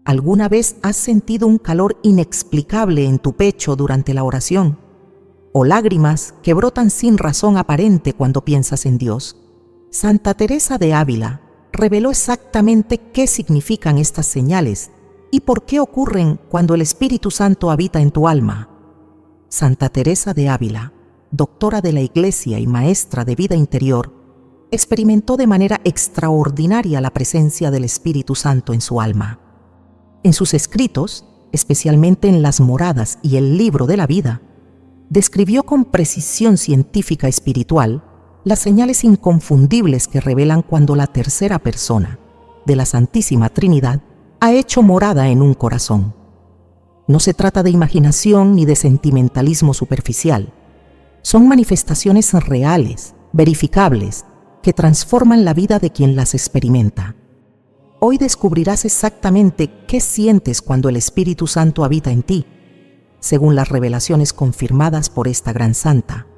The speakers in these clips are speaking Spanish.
¿Alguna vez has sentido un calor inexplicable en tu pecho durante la oración? ¿O lágrimas que brotan sin razón aparente cuando piensas en Dios? Santa Teresa de Ávila reveló exactamente qué significan estas señales y por qué ocurren cuando el Espíritu Santo habita en tu alma. Santa Teresa de Ávila, doctora de la Iglesia y maestra de vida interior, experimentó de manera extraordinaria la presencia del Espíritu Santo en su alma. En sus escritos, especialmente en Las Moradas y el Libro de la Vida, describió con precisión científica espiritual las señales inconfundibles que revelan cuando la tercera persona de la Santísima Trinidad ha hecho morada en un corazón. No se trata de imaginación ni de sentimentalismo superficial. Son manifestaciones reales, verificables, que transforman la vida de quien las experimenta. Hoy descubrirás exactamente qué sientes cuando el Espíritu Santo habita en ti, según las revelaciones confirmadas por esta gran santa.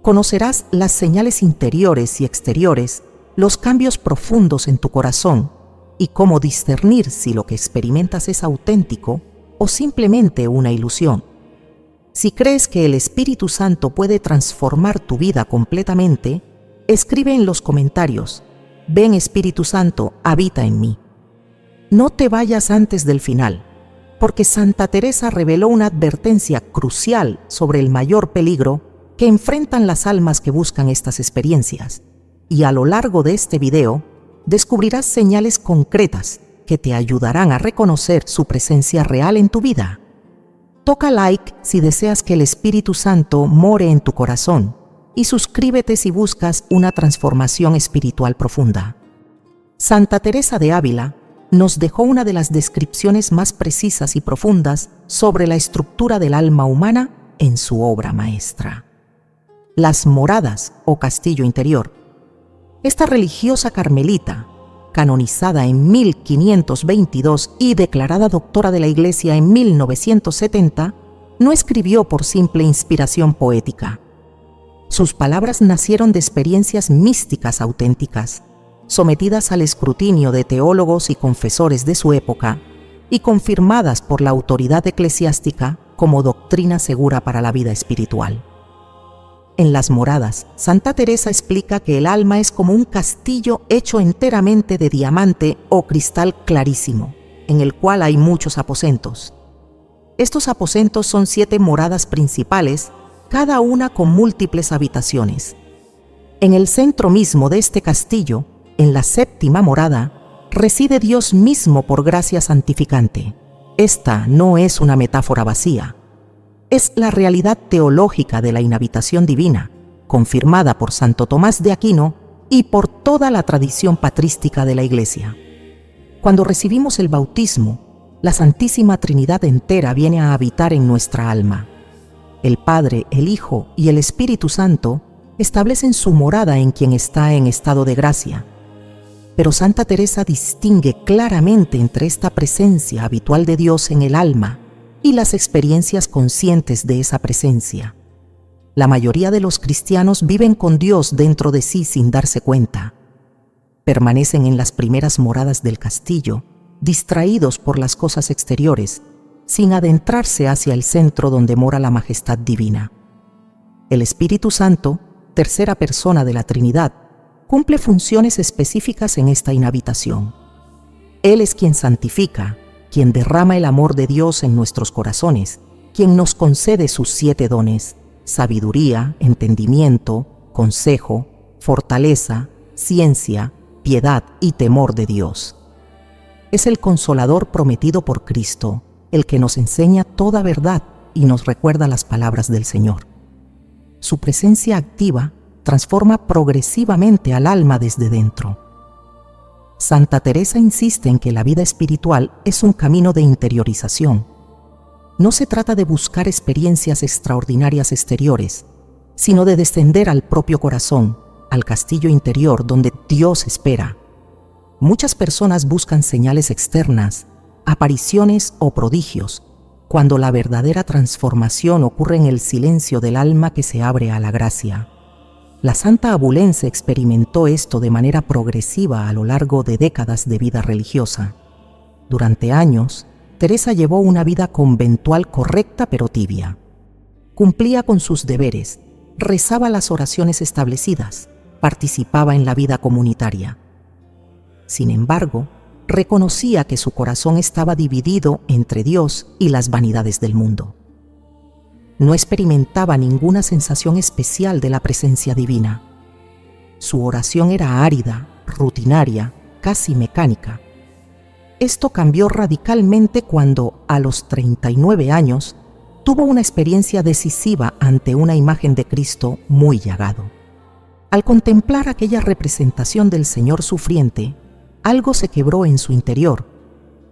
Conocerás las señales interiores y exteriores, los cambios profundos en tu corazón y cómo discernir si lo que experimentas es auténtico o simplemente una ilusión. Si crees que el Espíritu Santo puede transformar tu vida completamente, escribe en los comentarios: «Ven Espíritu Santo, habita en mí». No te vayas antes del final, porque Santa Teresa reveló una advertencia crucial sobre el mayor peligro que enfrentan las almas que buscan estas experiencias. Y a lo largo de este video, descubrirás señales concretas que te ayudarán a reconocer su presencia real en tu vida. Toca like si deseas que el Espíritu Santo more en tu corazón y suscríbete si buscas una transformación espiritual profunda. Santa Teresa de Ávila nos dejó una de las descripciones más precisas y profundas sobre la estructura del alma humana en su obra maestra. Las Moradas o Castillo Interior. Esta religiosa carmelita, canonizada en 1522 y declarada doctora de la Iglesia en 1970, no escribió por simple inspiración poética. Sus palabras nacieron de experiencias místicas auténticas, sometidas al escrutinio de teólogos y confesores de su época y confirmadas por la autoridad eclesiástica como doctrina segura para la vida espiritual. En Las Moradas, Santa Teresa explica que el alma es como un castillo hecho enteramente de diamante o cristal clarísimo, en el cual hay muchos aposentos. Estos aposentos son 7 moradas principales, cada una con múltiples habitaciones. En el centro mismo de este castillo, en la 7ª morada, reside Dios mismo por gracia santificante. Esta no es una metáfora vacía. Es la realidad teológica de la inhabitación divina, confirmada por Santo Tomás de Aquino y por toda la tradición patrística de la Iglesia. Cuando recibimos el bautismo, la Santísima Trinidad entera viene a habitar en nuestra alma. El Padre, el Hijo y el Espíritu Santo establecen su morada en quien está en estado de gracia. Pero Santa Teresa distingue claramente entre esta presencia habitual de Dios en el alma y las experiencias conscientes de esa presencia. La mayoría de los cristianos viven con Dios dentro de sí sin darse cuenta. Permanecen en las primeras moradas del castillo, distraídos por las cosas exteriores, sin adentrarse hacia el centro donde mora la majestad divina. El Espíritu Santo, tercera persona de la Trinidad, cumple funciones específicas en esta inhabitación. Él es quien santifica, quien derrama el amor de Dios en nuestros corazones, quien nos concede sus 7 dones: sabiduría, entendimiento, consejo, fortaleza, ciencia, piedad y temor de Dios. Es el Consolador prometido por Cristo, el que nos enseña toda verdad y nos recuerda las palabras del Señor. Su presencia activa transforma progresivamente al alma desde dentro. Santa Teresa insiste en que la vida espiritual es un camino de interiorización. No se trata de buscar experiencias extraordinarias exteriores, sino de descender al propio corazón, al castillo interior donde Dios espera. Muchas personas buscan señales externas, apariciones o prodigios, cuando la verdadera transformación ocurre en el silencio del alma que se abre a la gracia. La santa abulense experimentó esto de manera progresiva a lo largo de décadas de vida religiosa. Durante años, Teresa llevó una vida conventual correcta pero tibia. Cumplía con sus deberes, rezaba las oraciones establecidas, participaba en la vida comunitaria. Sin embargo, reconocía que su corazón estaba dividido entre Dios y las vanidades del mundo. No experimentaba ninguna sensación especial de la presencia divina. Su oración era árida, rutinaria, casi mecánica. Esto cambió radicalmente cuando, a los 39 años, tuvo una experiencia decisiva ante una imagen de Cristo muy llagado. Al contemplar aquella representación del Señor sufriente, algo se quebró en su interior.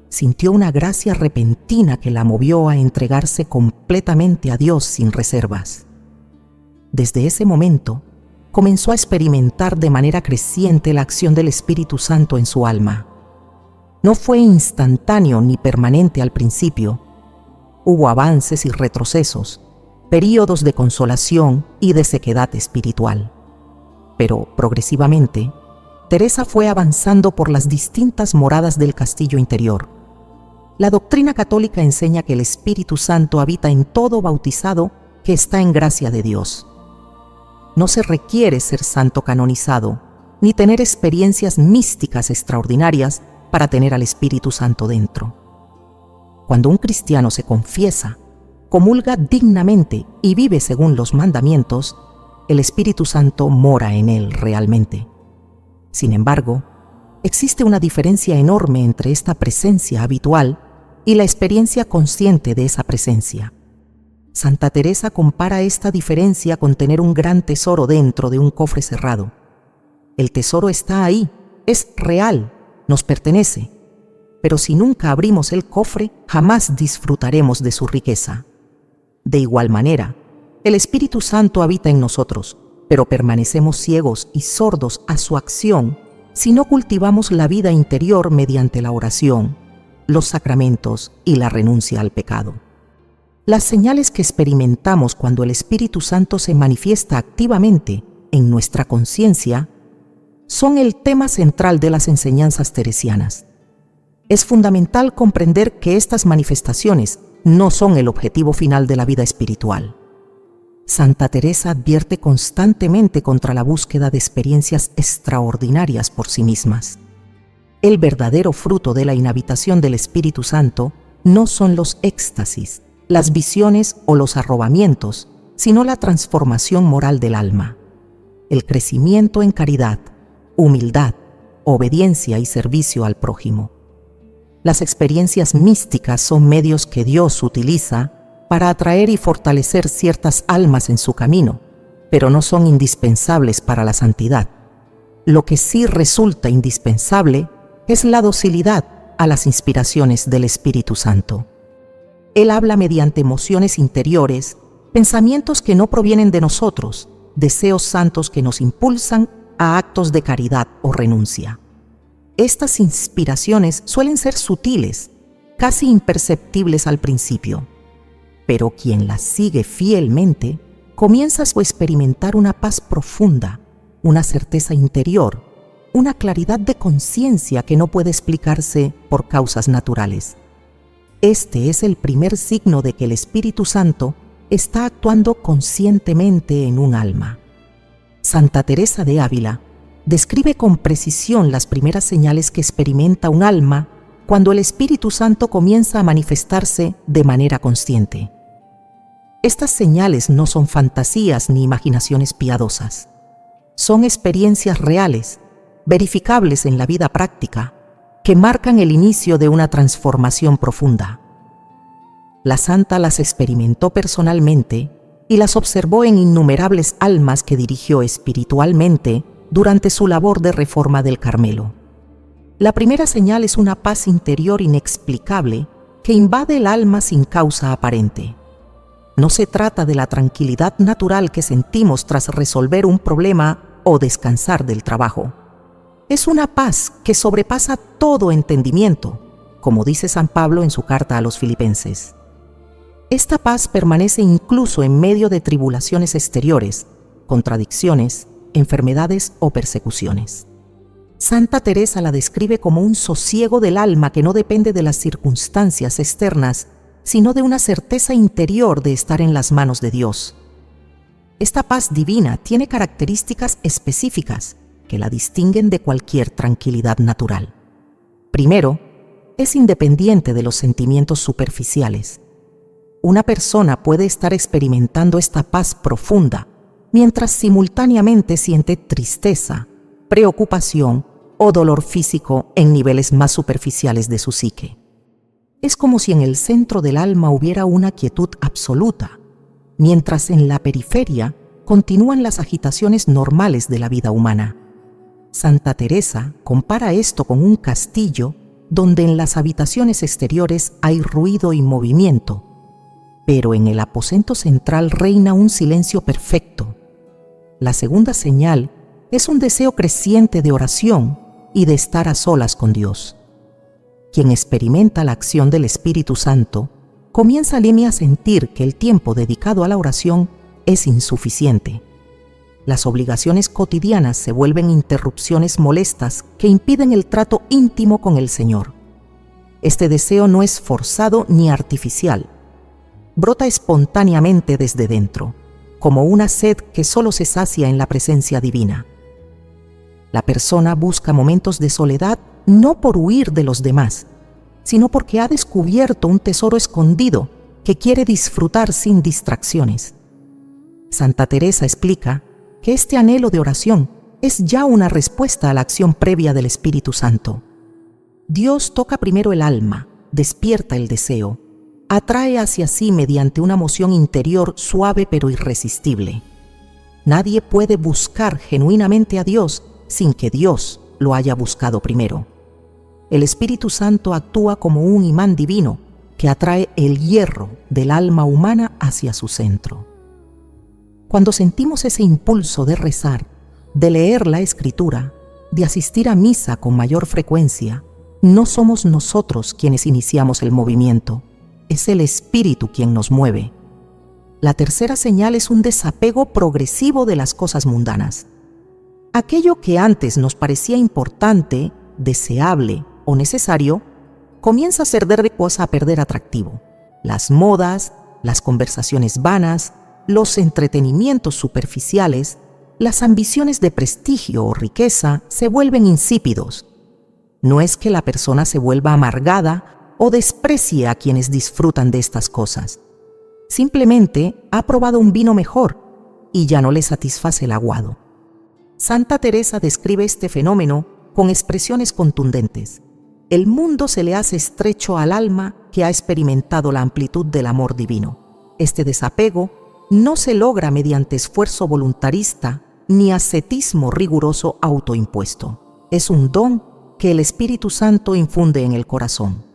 Sintió una gracia repentina que la movió a entregarse completamente a Dios sin reservas. Desde ese momento, comenzó a experimentar de manera creciente la acción del Espíritu Santo en su alma. No fue instantáneo ni permanente al principio. Hubo avances y retrocesos, períodos de consolación y de sequedad espiritual. Pero, progresivamente, Teresa fue avanzando por las distintas moradas del castillo interior. La doctrina católica enseña que el Espíritu Santo habita en todo bautizado que está en gracia de Dios. No se requiere ser santo canonizado, ni tener experiencias místicas extraordinarias para tener al Espíritu Santo dentro. Cuando un cristiano se confiesa, comulga dignamente y vive según los mandamientos, el Espíritu Santo mora en él realmente. Sin embargo, existe una diferencia enorme entre esta presencia habitual y la experiencia consciente de esa presencia. Santa Teresa compara esta diferencia con tener un gran tesoro dentro de un cofre cerrado. El tesoro está ahí, es real, nos pertenece, pero si nunca abrimos el cofre, jamás disfrutaremos de su riqueza. De igual manera, el Espíritu Santo habita en nosotros, pero permanecemos ciegos y sordos a su acción si no cultivamos la vida interior mediante la oración, los sacramentos y la renuncia al pecado. Las señales que experimentamos cuando el Espíritu Santo se manifiesta activamente en nuestra conciencia son el tema central de las enseñanzas teresianas. Es fundamental comprender que estas manifestaciones no son el objetivo final de la vida espiritual. Santa Teresa advierte constantemente contra la búsqueda de experiencias extraordinarias por sí mismas. El verdadero fruto de la inhabitación del Espíritu Santo no son los éxtasis, las visiones o los arrobamientos, sino la transformación moral del alma, el crecimiento en caridad, humildad, obediencia y servicio al prójimo. Las experiencias místicas son medios que Dios utiliza para atraer y fortalecer ciertas almas en su camino, pero no son indispensables para la santidad. Lo que sí resulta indispensable es la docilidad a las inspiraciones del Espíritu Santo. Él habla mediante emociones interiores, pensamientos que no provienen de nosotros, deseos santos que nos impulsan a actos de caridad o renuncia. Estas inspiraciones suelen ser sutiles, casi imperceptibles al principio, pero quien las sigue fielmente comienza a experimentar una paz profunda, una certeza interior, una claridad de conciencia que no puede explicarse por causas naturales. Este es el primer signo de que el Espíritu Santo está actuando conscientemente en un alma. Santa Teresa de Ávila describe con precisión las primeras señales que experimenta un alma cuando el Espíritu Santo comienza a manifestarse de manera consciente. Estas señales no son fantasías ni imaginaciones piadosas. Son experiencias reales, verificables en la vida práctica, que marcan el inicio de una transformación profunda. La santa las experimentó personalmente y las observó en innumerables almas que dirigió espiritualmente durante su labor de reforma del Carmelo. La primera señal es una paz interior inexplicable que invade el alma sin causa aparente. No se trata de la tranquilidad natural que sentimos tras resolver un problema o descansar del trabajo. Es una paz que sobrepasa todo entendimiento, como dice San Pablo en su carta a los Filipenses. Esta paz permanece incluso en medio de tribulaciones exteriores, contradicciones, enfermedades o persecuciones. Santa Teresa la describe como un sosiego del alma que no depende de las circunstancias externas, sino de una certeza interior de estar en las manos de Dios. Esta paz divina tiene características específicas que la distinguen de cualquier tranquilidad natural. Primero, es independiente de los sentimientos superficiales. Una persona puede estar experimentando esta paz profunda mientras simultáneamente siente tristeza, preocupación o dolor físico en niveles más superficiales de su psique. Es como si en el centro del alma hubiera una quietud absoluta, mientras en la periferia continúan las agitaciones normales de la vida humana. Santa Teresa compara esto con un castillo donde en las habitaciones exteriores hay ruido y movimiento, pero en el aposento central reina un silencio perfecto. La segunda señal es un deseo creciente de oración y de estar a solas con Dios. Quien experimenta la acción del Espíritu Santo comienza a sentir que el tiempo dedicado a la oración es insuficiente. Las obligaciones cotidianas se vuelven interrupciones molestas que impiden el trato íntimo con el Señor. Este deseo no es forzado ni artificial. Brota espontáneamente desde dentro, como una sed que solo se sacia en la presencia divina. La persona busca momentos de soledad no por huir de los demás, sino porque ha descubierto un tesoro escondido que quiere disfrutar sin distracciones. Santa Teresa explica que este anhelo de oración es ya una respuesta a la acción previa del Espíritu Santo. Dios toca primero el alma, despierta el deseo, atrae hacia sí mediante una moción interior suave pero irresistible. Nadie puede buscar genuinamente a Dios sin que Dios lo haya buscado primero. El Espíritu Santo actúa como un imán divino que atrae el hierro del alma humana hacia su centro. Cuando sentimos ese impulso de rezar, de leer la Escritura, de asistir a misa con mayor frecuencia, no somos nosotros quienes iniciamos el movimiento, es el Espíritu quien nos mueve. La tercera señal es un desapego progresivo de las cosas mundanas. Aquello que antes nos parecía importante, deseable o necesario, comienza a ser a perder atractivo. Las modas, las conversaciones vanas, los entretenimientos superficiales, las ambiciones de prestigio o riqueza se vuelven insípidos. No es que la persona se vuelva amargada o desprecie a quienes disfrutan de estas cosas. Simplemente ha probado un vino mejor y ya no le satisface el aguado. Santa Teresa describe este fenómeno con expresiones contundentes. El mundo se le hace estrecho al alma que ha experimentado la amplitud del amor divino. Este desapego no se logra mediante esfuerzo voluntarista ni ascetismo riguroso autoimpuesto. Es un don que el Espíritu Santo infunde en el corazón.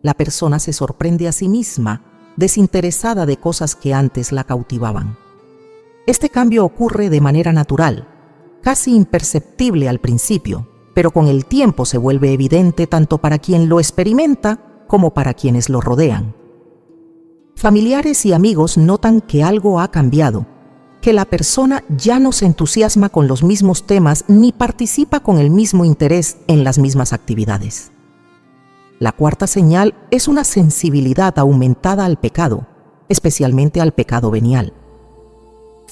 La persona se sorprende a sí misma, desinteresada de cosas que antes la cautivaban. Este cambio ocurre de manera natural, casi imperceptible al principio, pero con el tiempo se vuelve evidente tanto para quien lo experimenta como para quienes lo rodean. Familiares y amigos notan que algo ha cambiado, que la persona ya no se entusiasma con los mismos temas ni participa con el mismo interés en las mismas actividades. La cuarta señal es una sensibilidad aumentada al pecado, especialmente al pecado venial.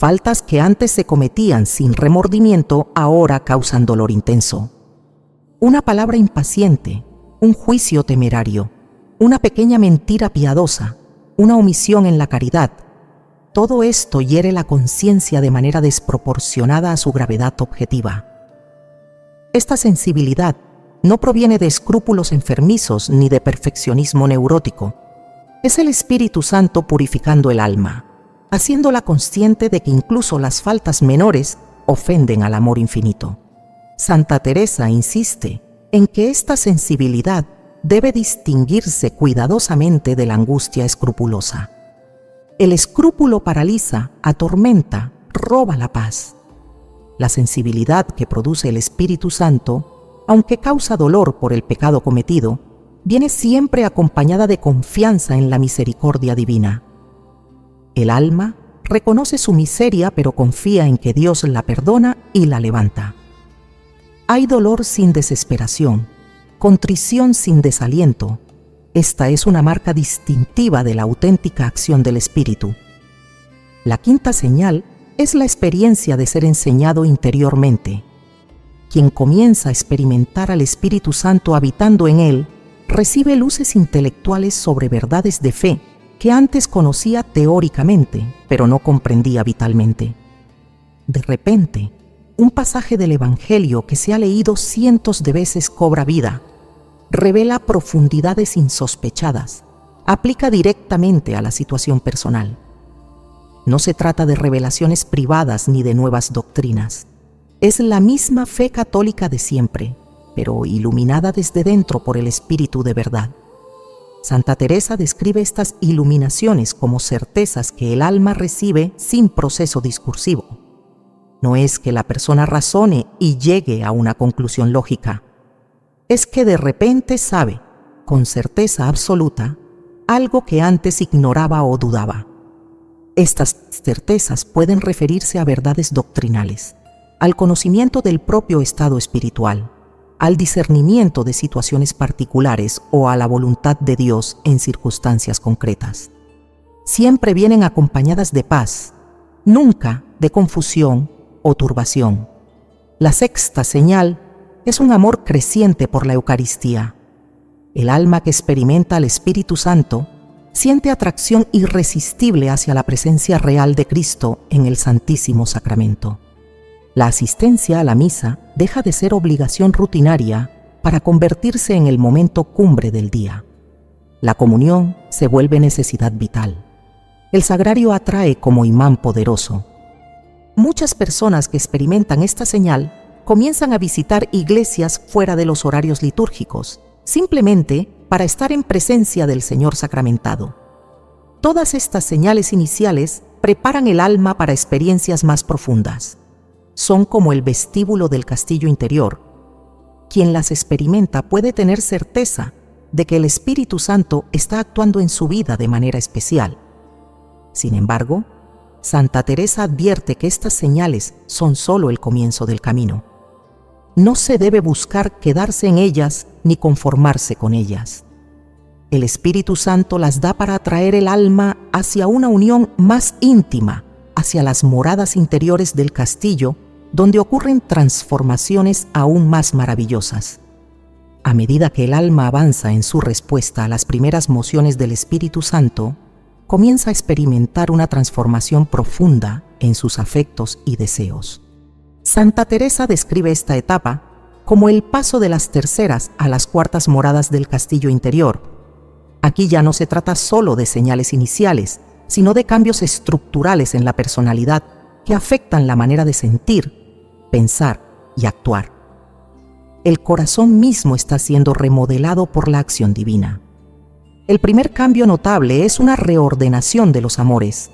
Faltas que antes se cometían sin remordimiento ahora causan dolor intenso. Una palabra impaciente, un juicio temerario, una pequeña mentira piadosa, una omisión en la caridad, todo esto hiere la conciencia de manera desproporcionada a su gravedad objetiva. Esta sensibilidad no proviene de escrúpulos enfermizos ni de perfeccionismo neurótico. Es el Espíritu Santo purificando el alma, haciéndola consciente de que incluso las faltas menores ofenden al amor infinito. Santa Teresa insiste en que esta sensibilidad debe distinguirse cuidadosamente de la angustia escrupulosa. El escrúpulo paraliza, atormenta, roba la paz. La sensibilidad que produce el Espíritu Santo, aunque causa dolor por el pecado cometido, viene siempre acompañada de confianza en la misericordia divina. El alma reconoce su miseria, pero confía en que Dios la perdona y la levanta. Hay dolor sin desesperación, contrición sin desaliento. Esta es una marca distintiva de la auténtica acción del Espíritu. La quinta señal es la experiencia de ser enseñado interiormente. Quien comienza a experimentar al Espíritu Santo habitando en él, recibe luces intelectuales sobre verdades de fe que antes conocía teóricamente, pero no comprendía vitalmente. De repente, un pasaje del Evangelio que se ha leído cientos de veces cobra vida, revela profundidades insospechadas, aplica directamente a la situación personal. No se trata de revelaciones privadas ni de nuevas doctrinas. Es la misma fe católica de siempre, pero iluminada desde dentro por el Espíritu de verdad. Santa Teresa describe estas iluminaciones como certezas que el alma recibe sin proceso discursivo. No es que la persona razone y llegue a una conclusión lógica. Es que de repente sabe, con certeza absoluta, algo que antes ignoraba o dudaba. Estas certezas pueden referirse a verdades doctrinales, al conocimiento del propio estado espiritual, al discernimiento de situaciones particulares o a la voluntad de Dios en circunstancias concretas. Siempre vienen acompañadas de paz, nunca de confusión o turbación. La sexta señal es un amor creciente por la Eucaristía. El alma que experimenta al Espíritu Santo siente atracción irresistible hacia la presencia real de Cristo en el Santísimo Sacramento. La asistencia a la misa deja de ser obligación rutinaria para convertirse en el momento cumbre del día. La comunión se vuelve necesidad vital. El sagrario atrae como imán poderoso. Muchas personas que experimentan esta señal comienzan a visitar iglesias fuera de los horarios litúrgicos, simplemente para estar en presencia del Señor sacramentado. Todas estas señales iniciales preparan el alma para experiencias más profundas. Son como el vestíbulo del castillo interior. Quien las experimenta puede tener certeza de que el Espíritu Santo está actuando en su vida de manera especial. Sin embargo, Santa Teresa advierte que estas señales son solo el comienzo del camino. No se debe buscar quedarse en ellas ni conformarse con ellas. El Espíritu Santo las da para atraer el alma hacia una unión más íntima, hacia las moradas interiores del castillo, donde ocurren transformaciones aún más maravillosas. A medida que el alma avanza en su respuesta a las primeras mociones del Espíritu Santo, comienza a experimentar una transformación profunda en sus afectos y deseos. Santa Teresa describe esta etapa como el paso de las terceras a las cuartas moradas del castillo interior. Aquí ya no se trata solo de señales iniciales, sino de cambios estructurales en la personalidad que afectan la manera de sentir, pensar y actuar. El corazón mismo está siendo remodelado por la acción divina. El primer cambio notable es una reordenación de los amores.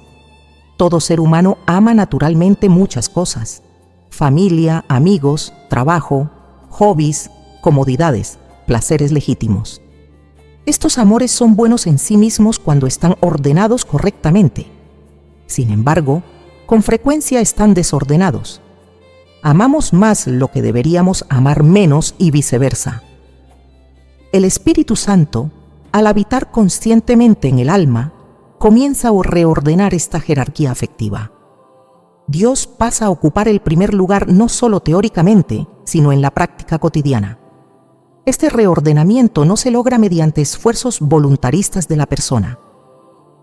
Todo ser humano ama naturalmente muchas cosas: familia, amigos, trabajo, hobbies, comodidades, placeres legítimos. Estos amores son buenos en sí mismos cuando están ordenados correctamente. Sin embargo, con frecuencia están desordenados. Amamos más lo que deberíamos amar menos y viceversa. El Espíritu Santo, al habitar conscientemente en el alma, comienza a reordenar esta jerarquía afectiva. Dios pasa a ocupar el primer lugar no solo teóricamente, sino en la práctica cotidiana. Este reordenamiento no se logra mediante esfuerzos voluntaristas de la persona.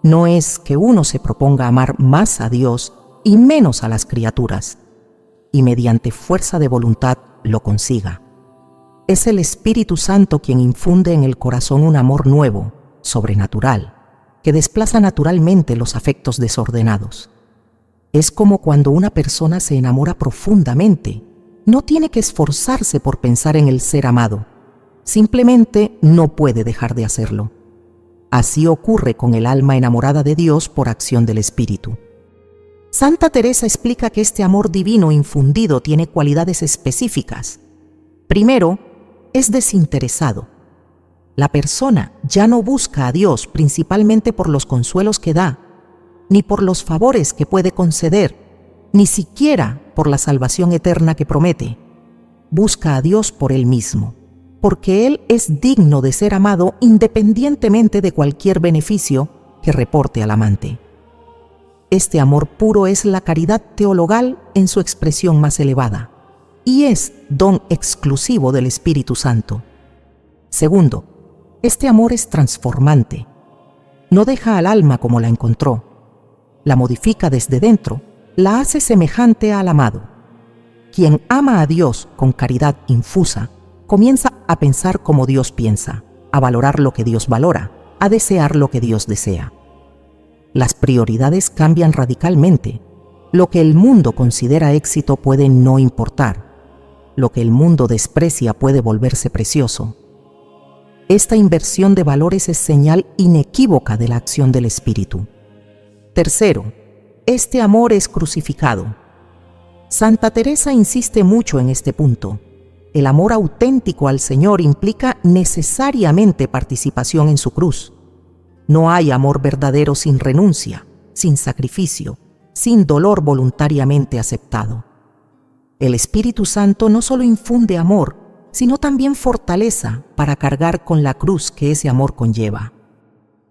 No es que uno se proponga amar más a Dios y menos a las criaturas, y mediante fuerza de voluntad lo consiga. Es el Espíritu Santo quien infunde en el corazón un amor nuevo, sobrenatural, que desplaza naturalmente los afectos desordenados. Es como cuando una persona se enamora profundamente. No tiene que esforzarse por pensar en el ser amado. Simplemente no puede dejar de hacerlo. Así ocurre con el alma enamorada de Dios por acción del Espíritu. Santa Teresa explica que este amor divino infundido tiene cualidades específicas. Primero, es desinteresado. La persona ya no busca a Dios principalmente por los consuelos que da, ni por los favores que puede conceder, ni siquiera por la salvación eterna que promete. busca a Dios por Él mismo, porque Él es digno de ser amado independientemente de cualquier beneficio que reporte al amante. Este amor puro es la caridad teologal en su expresión más elevada, y es don exclusivo del Espíritu Santo. Segundo, este amor es transformante. No deja al alma como la encontró, la modifica desde dentro, la hace semejante al amado. Quien ama a Dios con caridad infusa, comienza a pensar como Dios piensa, a valorar lo que Dios valora, a desear lo que Dios desea. Las prioridades cambian radicalmente. Lo que el mundo considera éxito puede no importar. Lo que el mundo desprecia puede volverse precioso. Esta inversión de valores es señal inequívoca de la acción del Espíritu. Tercero, este amor es crucificado. Santa Teresa insiste mucho en este punto. El amor auténtico al Señor implica necesariamente participación en su cruz. No hay amor verdadero sin renuncia, sin sacrificio, sin dolor voluntariamente aceptado. El Espíritu Santo no solo infunde amor, sino también fortaleza para cargar con la cruz que ese amor conlleva.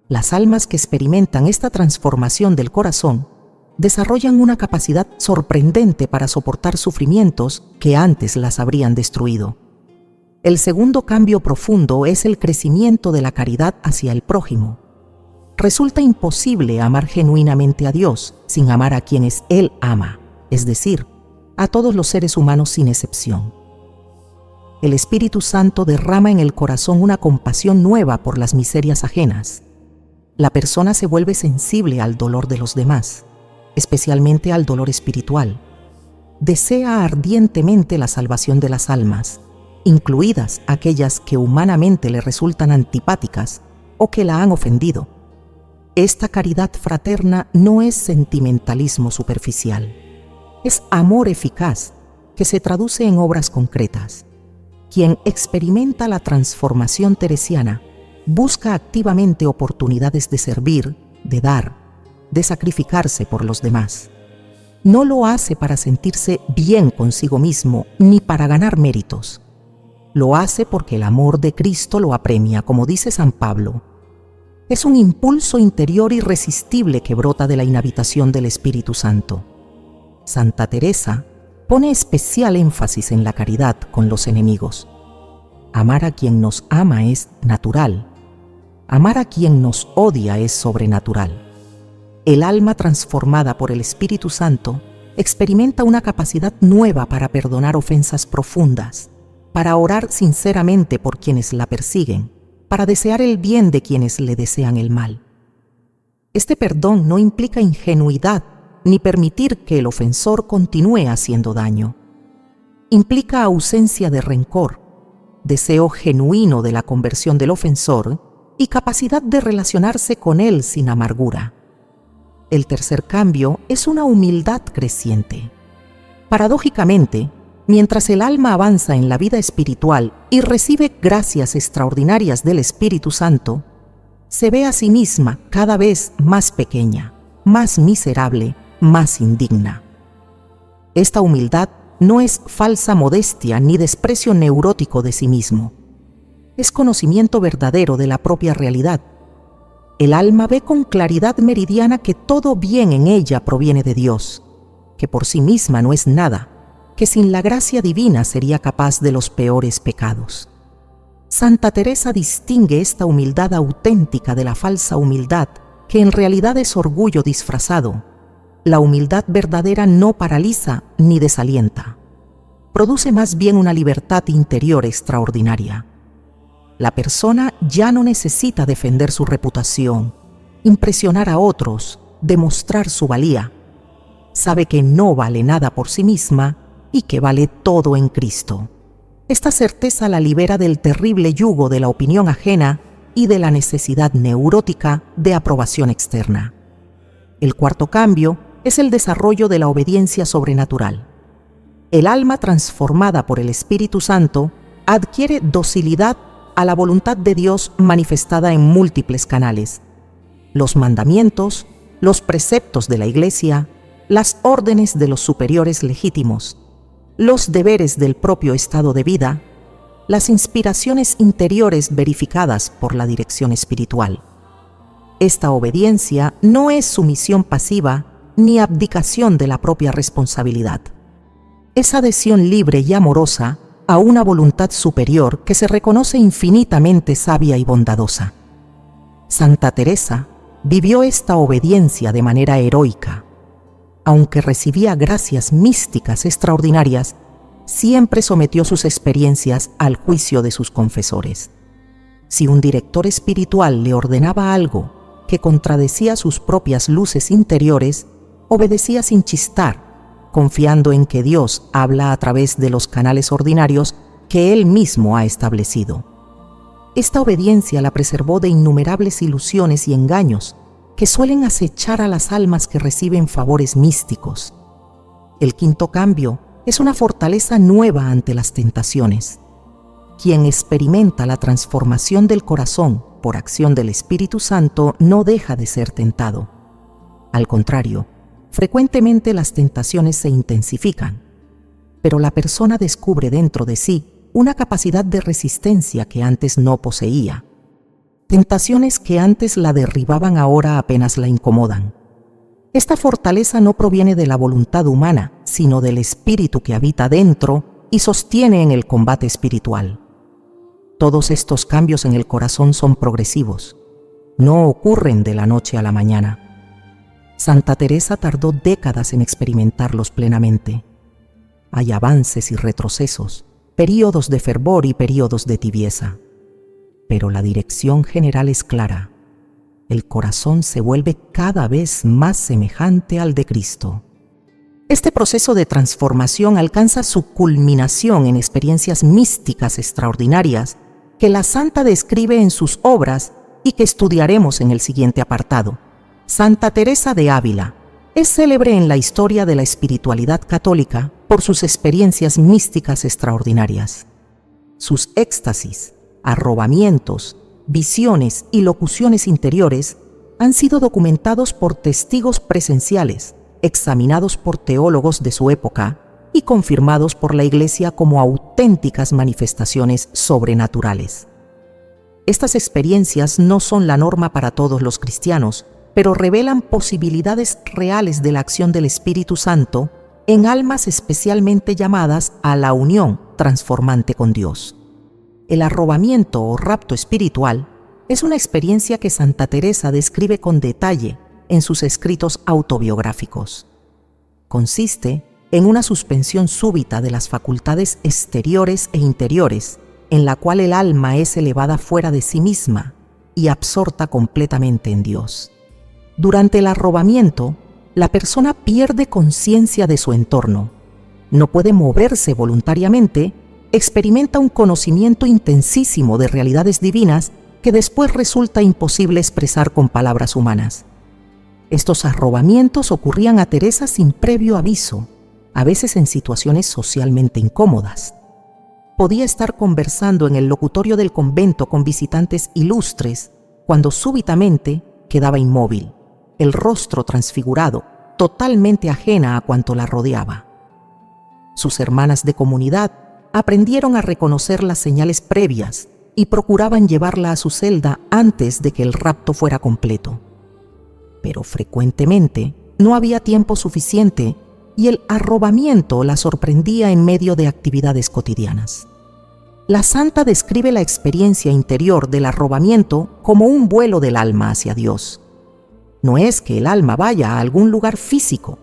Las almas que experimentan esta transformación del corazón desarrollan una capacidad sorprendente para soportar sufrimientos que antes las habrían destruido. El segundo cambio profundo es el crecimiento de la caridad hacia el prójimo. Resulta imposible amar genuinamente a Dios sin amar a quienes Él ama, es decir, a todos los seres humanos sin excepción. El Espíritu Santo derrama en el corazón una compasión nueva por las miserias ajenas. La persona se vuelve sensible al dolor de los demás, especialmente al dolor espiritual. Desea ardientemente la salvación de las almas, incluidas aquellas que humanamente le resultan antipáticas o que la han ofendido. Esta caridad fraterna no es sentimentalismo superficial, es amor eficaz que se traduce en obras concretas. Quien experimenta la transformación teresiana busca activamente oportunidades de servir, de dar, de sacrificarse por los demás. No lo hace para sentirse bien consigo mismo ni para ganar méritos. Lo hace porque el amor de Cristo lo apremia, como dice San Pablo. Es un impulso interior irresistible que brota de la inhabitación del Espíritu Santo. Santa Teresa pone especial énfasis en la caridad con los enemigos. Amar a quien nos ama es natural. Amar a quien nos odia es sobrenatural. El alma transformada por el Espíritu Santo experimenta una capacidad nueva para perdonar ofensas profundas, para orar sinceramente por quienes la persiguen, para desear el bien de quienes le desean el mal. Este perdón no implica ingenuidad ni permitir que el ofensor continúe haciendo daño. Implica ausencia de rencor, deseo genuino de la conversión del ofensor y capacidad de relacionarse con él sin amargura. El tercer cambio es una humildad creciente. Paradójicamente, mientras el alma avanza en la vida espiritual y recibe gracias extraordinarias del Espíritu Santo, se ve a sí misma cada vez más pequeña, más miserable, más indigna. Esta humildad no es falsa modestia ni desprecio neurótico de sí mismo. Es conocimiento verdadero de la propia realidad. El alma ve con claridad meridiana que todo bien en ella proviene de Dios, que por sí misma no es nada, que sin la gracia divina sería capaz de los peores pecados. Santa Teresa distingue esta humildad auténtica de la falsa humildad, que en realidad es orgullo disfrazado. La humildad verdadera no paraliza ni desalienta. Produce más bien una libertad interior extraordinaria. La persona ya no necesita defender su reputación, impresionar a otros, demostrar su valía. Sabe que no vale nada por sí misma y que vale todo en Cristo. Esta certeza la libera del terrible yugo de la opinión ajena y de la necesidad neurótica de aprobación externa. El cuarto cambio es el desarrollo de la obediencia sobrenatural. El alma transformada por el Espíritu Santo adquiere docilidad a la voluntad de Dios manifestada en múltiples canales: los mandamientos, los preceptos de la Iglesia, las órdenes de los superiores legítimos. los deberes del propio estado de vida, las inspiraciones interiores verificadas por la dirección espiritual. Esta obediencia no es sumisión pasiva ni abdicación de la propia responsabilidad. Es adhesión libre y amorosa a una voluntad superior que se reconoce infinitamente sabia y bondadosa. Santa Teresa vivió esta obediencia de manera heroica. Aunque recibía gracias místicas extraordinarias, siempre sometió sus experiencias al juicio de sus confesores. Si un director espiritual le ordenaba algo que contradecía sus propias luces interiores, obedecía sin chistar, confiando en que Dios habla a través de los canales ordinarios que Él mismo ha establecido. Esta obediencia la preservó de innumerables ilusiones y engaños que suelen acechar a las almas que reciben favores místicos. El quinto cambio es una fortaleza nueva ante las tentaciones. Quien experimenta la transformación del corazón por acción del Espíritu Santo no deja de ser tentado. Al contrario, frecuentemente las tentaciones se intensifican, pero la persona descubre dentro de sí una capacidad de resistencia que antes no poseía. Tentaciones que antes la derribaban ahora apenas la incomodan. Esta fortaleza no proviene de la voluntad humana, sino del espíritu que habita dentro y sostiene en el combate espiritual. Todos estos cambios en el corazón son progresivos, no ocurren de la noche a la mañana. Santa Teresa tardó décadas en experimentarlos plenamente. Hay avances y retrocesos, períodos de fervor y períodos de tibieza. Pero la dirección general es clara. El corazón se vuelve cada vez más semejante al de Cristo. Este proceso de transformación alcanza su culminación en experiencias místicas extraordinarias que la santa describe en sus obras y que estudiaremos en el siguiente apartado. Santa Teresa de Ávila es célebre en la historia de la espiritualidad católica por sus experiencias místicas extraordinarias. Sus éxtasis, arrobamientos, visiones y locuciones interiores han sido documentados por testigos presenciales, examinados por teólogos de su época y confirmados por la Iglesia como auténticas manifestaciones sobrenaturales. Estas experiencias no son la norma para todos los cristianos, pero revelan posibilidades reales de la acción del Espíritu Santo en almas especialmente llamadas a la unión transformante con Dios. El arrobamiento o rapto espiritual es una experiencia que Santa Teresa describe con detalle en sus escritos autobiográficos. Consiste en una suspensión súbita de las facultades exteriores e interiores, en la cual el alma es elevada fuera de sí misma y absorta completamente en Dios. Durante el arrobamiento, la persona pierde conciencia de su entorno, no puede moverse voluntariamente, experimenta un conocimiento intensísimo de realidades divinas que después resulta imposible expresar con palabras humanas. Estos arrobamientos ocurrían a Teresa sin previo aviso, a veces en situaciones socialmente incómodas. Podía estar conversando en el locutorio del convento con visitantes ilustres cuando súbitamente quedaba inmóvil, el rostro transfigurado, totalmente ajena a cuanto la rodeaba. Sus hermanas de comunidad aprendieron a reconocer las señales previas y procuraban llevarla a su celda antes de que el rapto fuera completo. Pero frecuentemente no había tiempo suficiente y el arrobamiento la sorprendía en medio de actividades cotidianas. La santa describe la experiencia interior del arrobamiento como un vuelo del alma hacia Dios. No es que el alma vaya a algún lugar físico,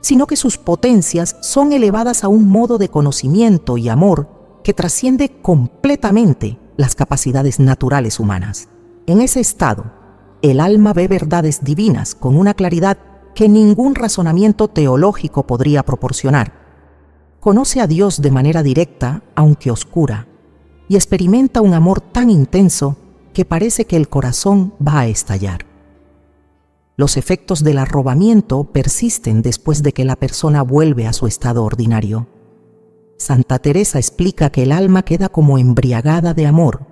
sino que sus potencias son elevadas a un modo de conocimiento y amor que trasciende completamente las capacidades naturales humanas. En ese estado, el alma ve verdades divinas con una claridad que ningún razonamiento teológico podría proporcionar. Conoce a Dios de manera directa, aunque oscura, y experimenta un amor tan intenso que parece que el corazón va a estallar. Los efectos del arrobamiento persisten después de que la persona vuelve a su estado ordinario. Santa Teresa explica que el alma queda como embriagada de amor,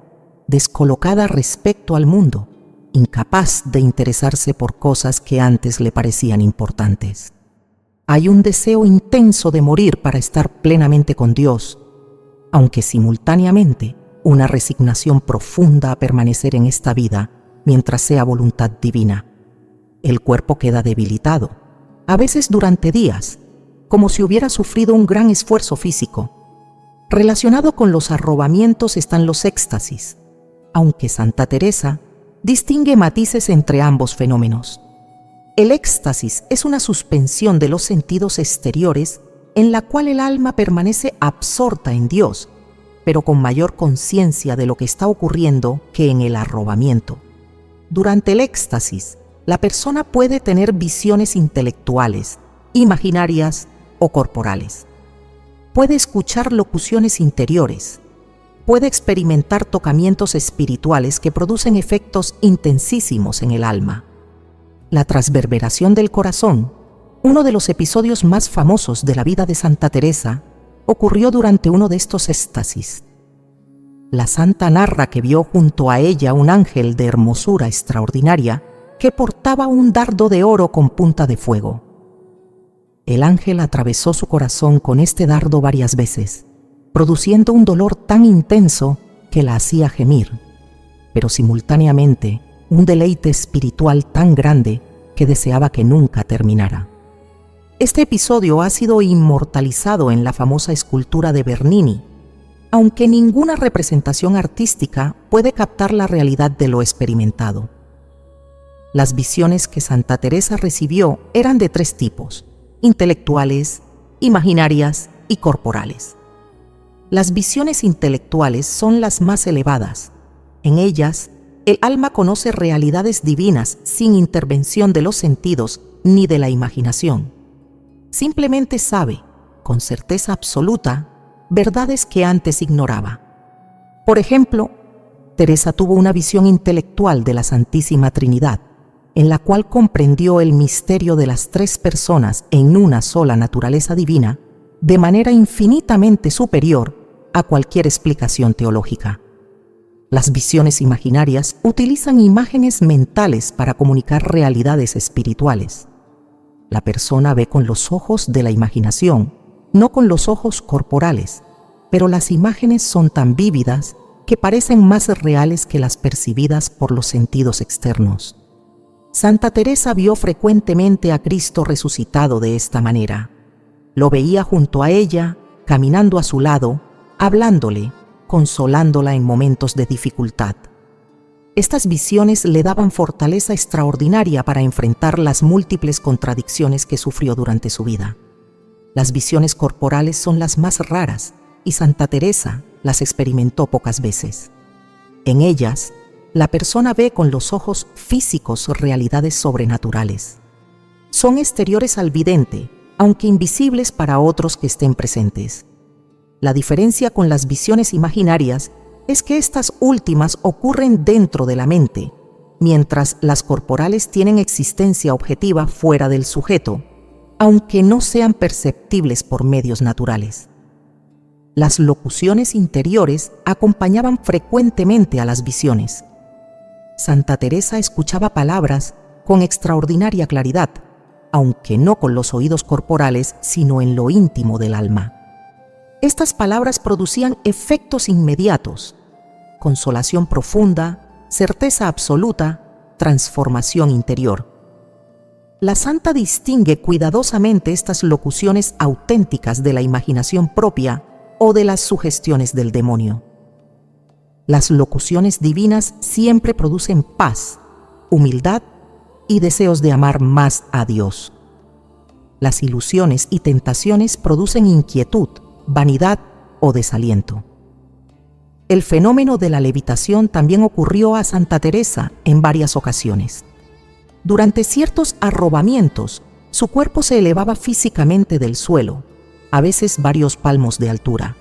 descolocada respecto al mundo, incapaz de interesarse por cosas que antes le parecían importantes. Hay un deseo intenso de morir para estar plenamente con Dios, aunque simultáneamente una resignación profunda a permanecer en esta vida mientras sea voluntad divina. El cuerpo queda debilitado, a veces durante días, como si hubiera sufrido un gran esfuerzo físico. Relacionado con los arrobamientos están los éxtasis, aunque Santa Teresa distingue matices entre ambos fenómenos. El éxtasis es una suspensión de los sentidos exteriores en la cual el alma permanece absorta en Dios, pero con mayor conciencia de lo que está ocurriendo que en el arrobamiento. Durante el éxtasis, la persona puede tener visiones intelectuales, imaginarias o corporales. Puede escuchar locuciones interiores. Puede experimentar tocamientos espirituales que producen efectos intensísimos en el alma. La transverberación del corazón, uno de los episodios más famosos de la vida de Santa Teresa, ocurrió durante uno de estos éxtasis. La santa narra que vio junto a ella un ángel de hermosura extraordinaria que portaba un dardo de oro con punta de fuego. El ángel atravesó su corazón con este dardo varias veces, produciendo un dolor tan intenso que la hacía gemir, pero simultáneamente un deleite espiritual tan grande que deseaba que nunca terminara. Este episodio ha sido inmortalizado en la famosa escultura de Bernini, aunque ninguna representación artística puede captar la realidad de lo experimentado. Las visiones que Santa Teresa recibió eran de tres tipos: intelectuales, imaginarias y corporales. Las visiones intelectuales son las más elevadas. En ellas, el alma conoce realidades divinas sin intervención de los sentidos ni de la imaginación. Simplemente sabe, con certeza absoluta, verdades que antes ignoraba. Por ejemplo, Teresa tuvo una visión intelectual de la Santísima Trinidad, en la cual comprendió el misterio de las tres personas en una sola naturaleza divina de manera infinitamente superior a cualquier explicación teológica. Las visiones imaginarias utilizan imágenes mentales para comunicar realidades espirituales. La persona ve con los ojos de la imaginación, no con los ojos corporales, pero las imágenes son tan vívidas que parecen más reales que las percibidas por los sentidos externos. Santa Teresa vio frecuentemente a Cristo resucitado de esta manera. Lo veía junto a ella, caminando a su lado, hablándole, consolándola en momentos de dificultad. Estas visiones le daban fortaleza extraordinaria para enfrentar las múltiples contradicciones que sufrió durante su vida. Las visiones corporales son las más raras y Santa Teresa las experimentó pocas veces. En ellas, la persona ve con los ojos físicos realidades sobrenaturales. Son exteriores al vidente, aunque invisibles para otros que estén presentes. La diferencia con las visiones imaginarias es que estas últimas ocurren dentro de la mente, mientras las corporales tienen existencia objetiva fuera del sujeto, aunque no sean perceptibles por medios naturales. Las locuciones interiores acompañaban frecuentemente a las visiones. Santa Teresa escuchaba palabras con extraordinaria claridad, aunque no con los oídos corporales, sino en lo íntimo del alma. Estas palabras producían efectos inmediatos: consolación profunda, certeza absoluta, transformación interior. La santa distingue cuidadosamente estas locuciones auténticas de la imaginación propia o de las sugestiones del demonio. Las locuciones divinas siempre producen paz, humildad y deseos de amar más a Dios. Las ilusiones y tentaciones producen inquietud, vanidad o desaliento. El fenómeno de la levitación también ocurrió a Santa Teresa en varias ocasiones. Durante ciertos arrobamientos, su cuerpo se elevaba físicamente del suelo, a veces varios palmos de altura.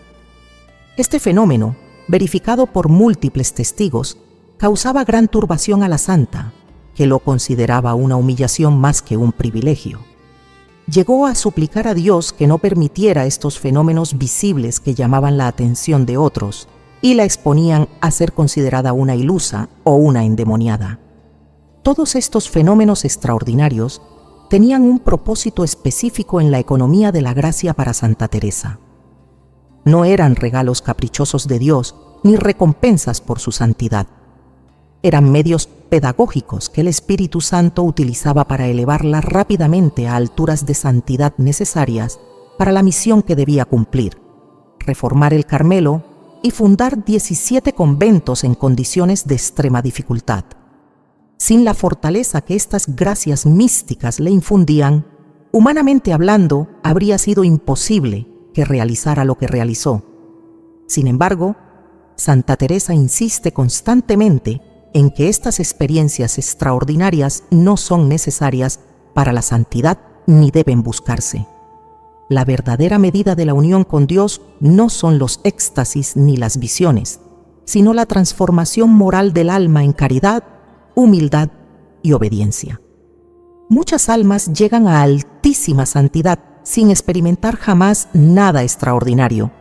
Este fenómeno, verificado por múltiples testigos, causaba gran turbación a la santa, que lo consideraba una humillación más que un privilegio. Llegó a suplicar a Dios que no permitiera estos fenómenos visibles que llamaban la atención de otros y la exponían a ser considerada una ilusa o una endemoniada. Todos estos fenómenos extraordinarios tenían un propósito específico en la economía de la gracia para Santa Teresa. No eran regalos caprichosos de Dios ni recompensas por su santidad. Eran medios pedagógicos que el Espíritu Santo utilizaba para elevarla rápidamente a alturas de santidad necesarias para la misión que debía cumplir: reformar el Carmelo y fundar 17 conventos en condiciones de extrema dificultad. Sin la fortaleza que estas gracias místicas le infundían, humanamente hablando, habría sido imposible que realizara lo que realizó. Sin embargo, Santa Teresa insiste constantemente en que estas experiencias extraordinarias no son necesarias para la santidad ni deben buscarse. La verdadera medida de la unión con Dios no son los éxtasis ni las visiones, sino la transformación moral del alma en caridad, humildad y obediencia. Muchas almas llegan a altísima santidad sin experimentar jamás nada extraordinario.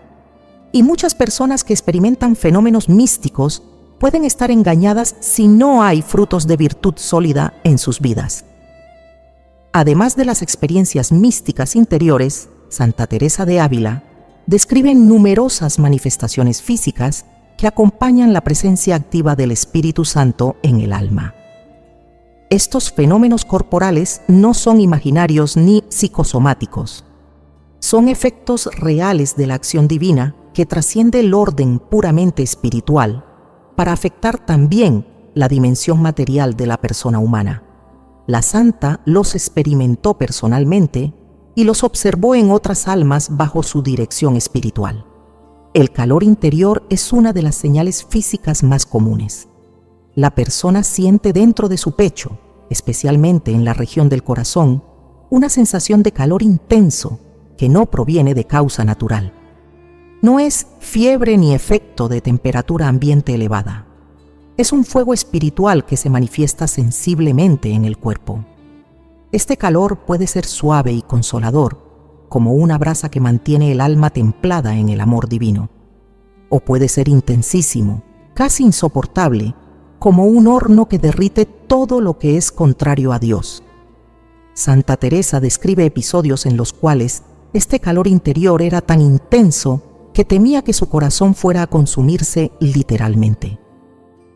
Y muchas personas que experimentan fenómenos místicos pueden estar engañadas si no hay frutos de virtud sólida en sus vidas. Además de las experiencias místicas interiores, Santa Teresa de Ávila describe numerosas manifestaciones físicas que acompañan la presencia activa del Espíritu Santo en el alma. Estos fenómenos corporales no son imaginarios ni psicosomáticos. Son efectos reales de la acción divina que trasciende el orden puramente espiritual para afectar también la dimensión material de la persona humana. La santa los experimentó personalmente y los observó en otras almas bajo su dirección espiritual. El calor interior es una de las señales físicas más comunes. La persona siente dentro de su pecho, especialmente en la región del corazón, una sensación de calor intenso que no proviene de causa natural. No es fiebre ni efecto de temperatura ambiente elevada. Es un fuego espiritual que se manifiesta sensiblemente en el cuerpo. Este calor puede ser suave y consolador, como una brasa que mantiene el alma templada en el amor divino. O puede ser intensísimo, casi insoportable, como un horno que derrite todo lo que es contrario a Dios. Santa Teresa describe episodios en los cuales este calor interior era tan intenso que temía que su corazón fuera a consumirse literalmente.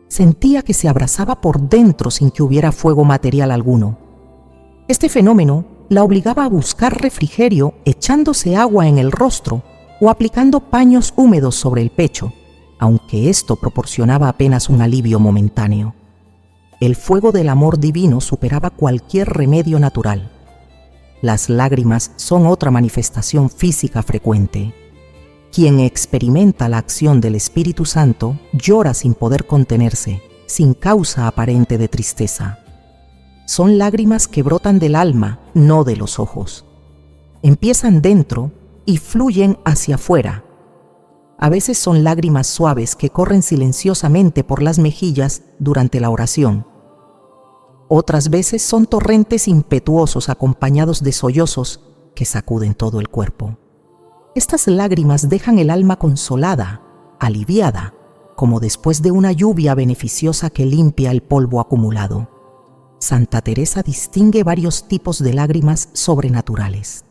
Sentía que se abrasaba por dentro sin que hubiera fuego material alguno. Este fenómeno la obligaba a buscar refrigerio echándose agua en el rostro o aplicando paños húmedos sobre el pecho, aunque esto proporcionaba apenas un alivio momentáneo. El fuego del amor divino superaba cualquier remedio natural. Las lágrimas son otra manifestación física frecuente. Quien experimenta la acción del Espíritu Santo llora sin poder contenerse, sin causa aparente de tristeza. Son lágrimas que brotan del alma, no de los ojos. Empiezan dentro y fluyen hacia afuera. A veces son lágrimas suaves que corren silenciosamente por las mejillas durante la oración. Otras veces son torrentes impetuosos acompañados de sollozos que sacuden todo el cuerpo. Estas lágrimas dejan el alma consolada, aliviada, como después de una lluvia beneficiosa que limpia el polvo acumulado. Santa Teresa distingue varios tipos de lágrimas sobrenaturales.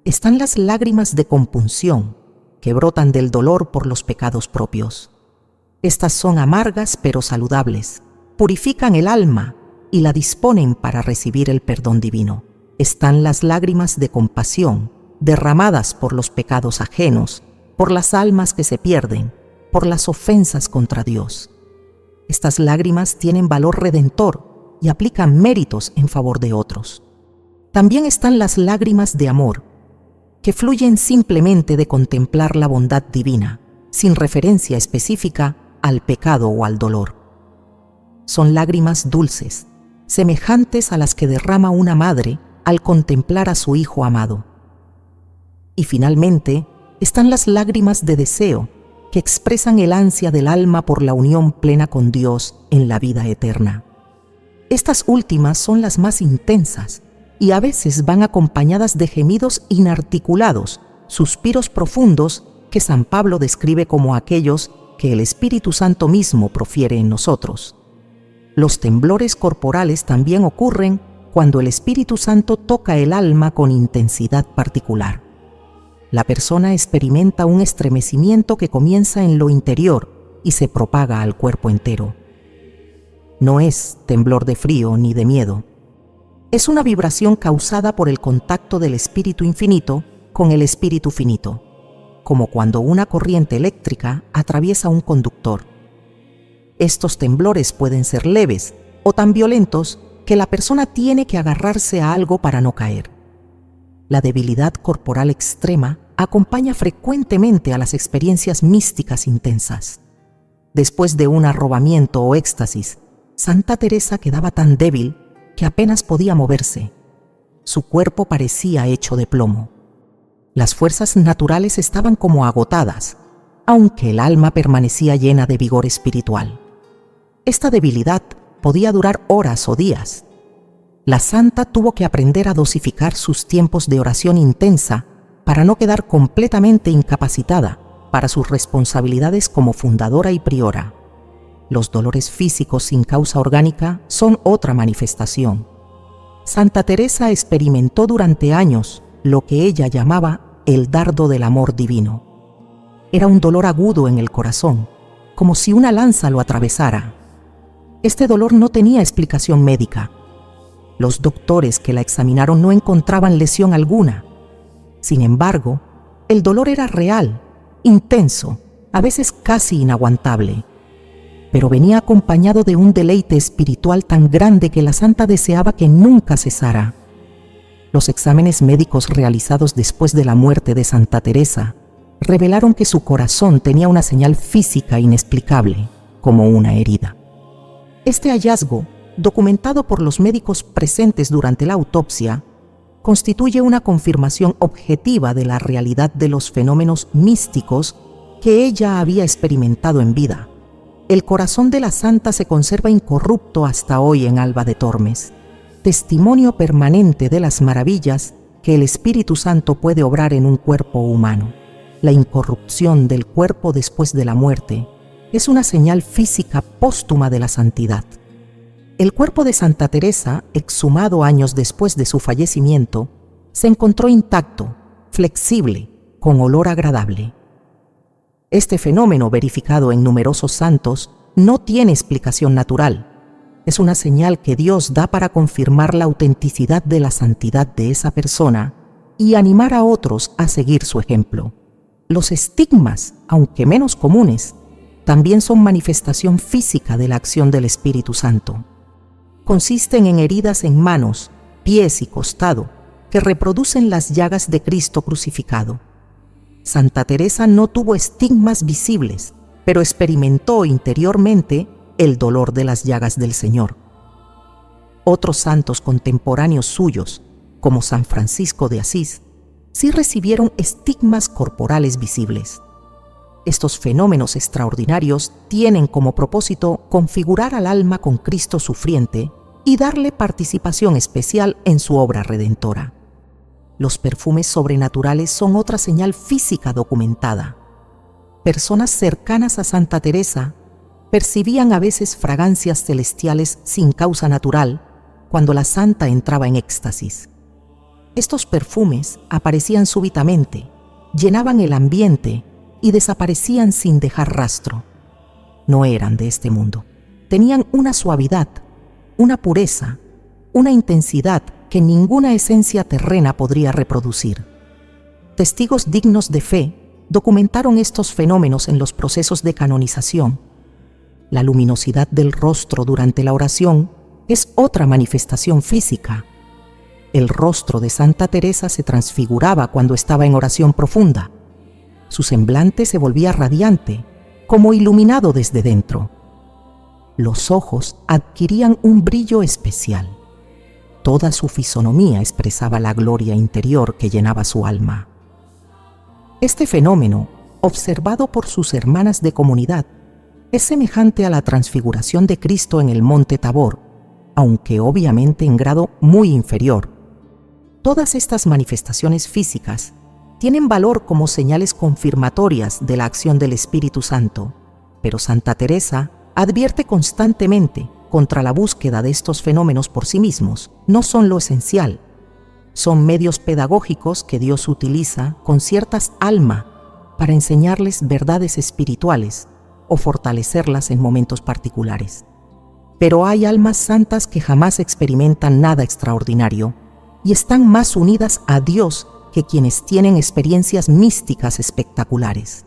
Están las lágrimas de compunción, que brotan del dolor por los pecados propios. Estas son amargas pero saludables, purifican el alma y la disponen para recibir el perdón divino. Están las lágrimas de compasión, derramadas por los pecados ajenos, por las almas que se pierden, por las ofensas contra Dios. Estas lágrimas tienen valor redentor y aplican méritos en favor de otros. También están las lágrimas de amor, que fluyen simplemente de contemplar la bondad divina, sin referencia específica al pecado o al dolor. Son lágrimas dulces, semejantes a las que derrama una madre al contemplar a su hijo amado. Y finalmente, están las lágrimas de deseo, que expresan el ansia del alma por la unión plena con Dios en la vida eterna. Estas últimas son las más intensas y a veces van acompañadas de gemidos inarticulados, suspiros profundos que San Pablo describe como aquellos que el Espíritu Santo mismo profiere en nosotros. Los temblores corporales también ocurren cuando el Espíritu Santo toca el alma con intensidad particular. La persona experimenta un estremecimiento que comienza en lo interior y se propaga al cuerpo entero. No es temblor de frío ni de miedo. Es una vibración causada por el contacto del espíritu infinito con el espíritu finito, como cuando una corriente eléctrica atraviesa un conductor. Estos temblores pueden ser leves o tan violentos que la persona tiene que agarrarse a algo para no caer. La debilidad corporal extrema acompaña frecuentemente a las experiencias místicas intensas. Después de un arrobamiento o éxtasis, Santa Teresa quedaba tan débil que apenas podía moverse. Su cuerpo parecía hecho de plomo. Las fuerzas naturales estaban como agotadas, aunque el alma permanecía llena de vigor espiritual. Esta debilidad podía durar horas o días. La santa tuvo que aprender a dosificar sus tiempos de oración intensa para no quedar completamente incapacitada para sus responsabilidades como fundadora y priora. Los dolores físicos sin causa orgánica son otra manifestación. Santa Teresa experimentó durante años lo que ella llamaba el dardo del amor divino. Era un dolor agudo en el corazón, como si una lanza lo atravesara. Este dolor no tenía explicación médica. Los doctores que la examinaron no encontraban lesión alguna. Sin embargo, el dolor era real, intenso, a veces casi inaguantable. Pero venía acompañado de un deleite espiritual tan grande que la santa deseaba que nunca cesara. Los exámenes médicos realizados después de la muerte de Santa Teresa revelaron que su corazón tenía una señal física inexplicable, como una herida. Este hallazgo, documentado por los médicos presentes durante la autopsia, constituye una confirmación objetiva de la realidad de los fenómenos místicos que ella había experimentado en vida. El corazón de la santa se conserva incorrupto hasta hoy en Alba de Tormes, testimonio permanente de las maravillas que el Espíritu Santo puede obrar en un cuerpo humano. La incorrupción del cuerpo después de la muerte es una señal física póstuma de la santidad. El cuerpo de Santa Teresa, exhumado años después de su fallecimiento, se encontró intacto, flexible, con olor agradable. Este fenómeno, verificado en numerosos santos, no tiene explicación natural. Es una señal que Dios da para confirmar la autenticidad de la santidad de esa persona y animar a otros a seguir su ejemplo. Los estigmas, aunque menos comunes, también son manifestación física de la acción del Espíritu Santo. Consisten en heridas en manos, pies y costado que reproducen las llagas de Cristo crucificado. Santa Teresa no tuvo estigmas visibles, pero experimentó interiormente el dolor de las llagas del Señor. Otros santos contemporáneos suyos, como San Francisco de Asís, sí recibieron estigmas corporales visibles. Estos fenómenos extraordinarios tienen como propósito configurar al alma con Cristo sufriente y darle participación especial en su obra redentora. Los perfumes sobrenaturales son otra señal física documentada. Personas cercanas a Santa Teresa percibían a veces fragancias celestiales sin causa natural cuando la santa entraba en éxtasis. Estos perfumes aparecían súbitamente, llenaban el ambiente y desaparecían sin dejar rastro. No eran de este mundo. Tenían una suavidad, una pureza, una intensidad que ninguna esencia terrena podría reproducir. Testigos dignos de fe documentaron estos fenómenos en los procesos de canonización. La luminosidad del rostro durante la oración es otra manifestación física. El rostro de Santa Teresa se transfiguraba cuando estaba en oración profunda. Su semblante se volvía radiante, como iluminado desde dentro. Los ojos adquirían un brillo especial. Toda su fisonomía expresaba la gloria interior que llenaba su alma. Este fenómeno, observado por sus hermanas de comunidad, es semejante a la transfiguración de Cristo en el monte Tabor, aunque obviamente en grado muy inferior. Todas estas manifestaciones físicas tienen valor como señales confirmatorias de la acción del Espíritu Santo, pero Santa Teresa advierte constantemente contra la búsqueda de estos fenómenos por sí mismos no son lo esencial. Son medios pedagógicos que Dios utiliza con ciertas almas para enseñarles verdades espirituales o fortalecerlas en momentos particulares. Pero hay almas santas que jamás experimentan nada extraordinario y están más unidas a Dios que quienes tienen experiencias místicas espectaculares.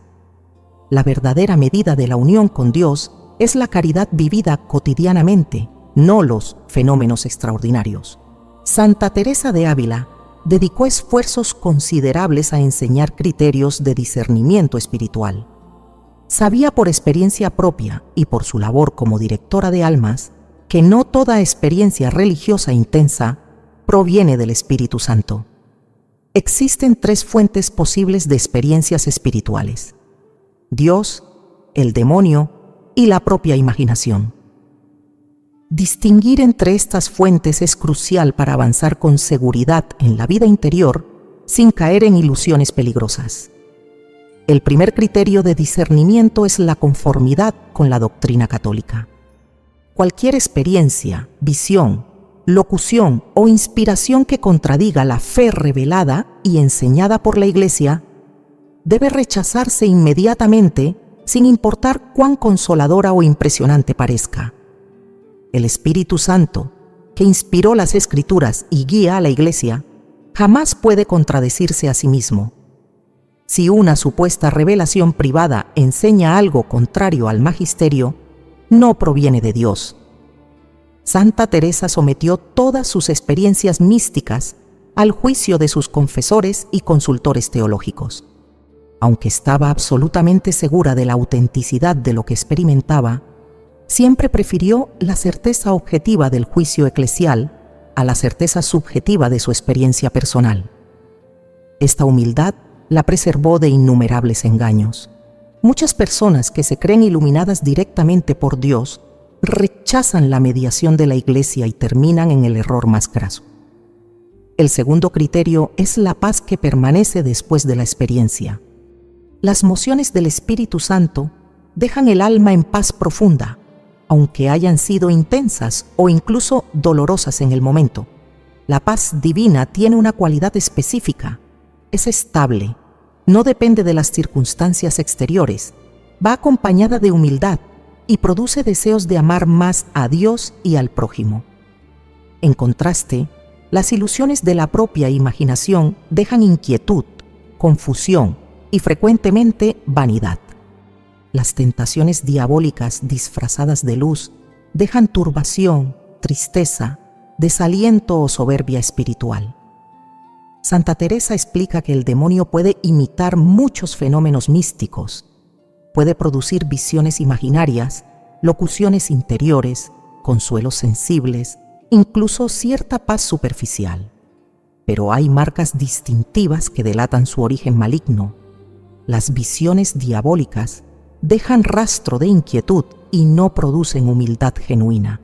La verdadera medida de la unión con Dios es la caridad vivida cotidianamente, no los fenómenos extraordinarios. Santa Teresa de Ávila dedicó esfuerzos considerables a enseñar criterios de discernimiento espiritual. Sabía por experiencia propia y por su labor como directora de almas que no toda experiencia religiosa intensa proviene del Espíritu Santo. Existen 3 fuentes posibles de experiencias espirituales: Dios, el demonio y la propia imaginación. Distinguir entre estas fuentes es crucial para avanzar con seguridad en la vida interior sin caer en ilusiones peligrosas. El primer criterio de discernimiento es la conformidad con la doctrina católica. Cualquier experiencia, visión, locución o inspiración que contradiga la fe revelada y enseñada por la Iglesia debe rechazarse inmediatamente, sin importar cuán consoladora o impresionante parezca. El Espíritu Santo, que inspiró las Escrituras y guía a la Iglesia, jamás puede contradecirse a sí mismo. Si una supuesta revelación privada enseña algo contrario al magisterio, no proviene de Dios. Santa Teresa sometió todas sus experiencias místicas al juicio de sus confesores y consultores teológicos. Aunque estaba absolutamente segura de la autenticidad de lo que experimentaba, siempre prefirió la certeza objetiva del juicio eclesial a la certeza subjetiva de su experiencia personal. Esta humildad la preservó de innumerables engaños. Muchas personas que se creen iluminadas directamente por Dios rechazan la mediación de la Iglesia y terminan en el error más graso. El segundo criterio es la paz que permanece después de la experiencia. Las mociones del Espíritu Santo dejan el alma en paz profunda, aunque hayan sido intensas o incluso dolorosas en el momento. La paz divina tiene una cualidad específica: es estable, no depende de las circunstancias exteriores, va acompañada de humildad y produce deseos de amar más a Dios y al prójimo. En contraste, las ilusiones de la propia imaginación dejan inquietud, confusión y frecuentemente vanidad. Las tentaciones diabólicas disfrazadas de luz dejan turbación, tristeza, desaliento o soberbia espiritual. Santa Teresa explica que el demonio puede imitar muchos fenómenos místicos. Puede producir visiones imaginarias, locuciones interiores, consuelos sensibles, incluso cierta paz superficial. Pero hay marcas distintivas que delatan su origen maligno. Las visiones diabólicas dejan rastro de inquietud y no producen humildad genuina.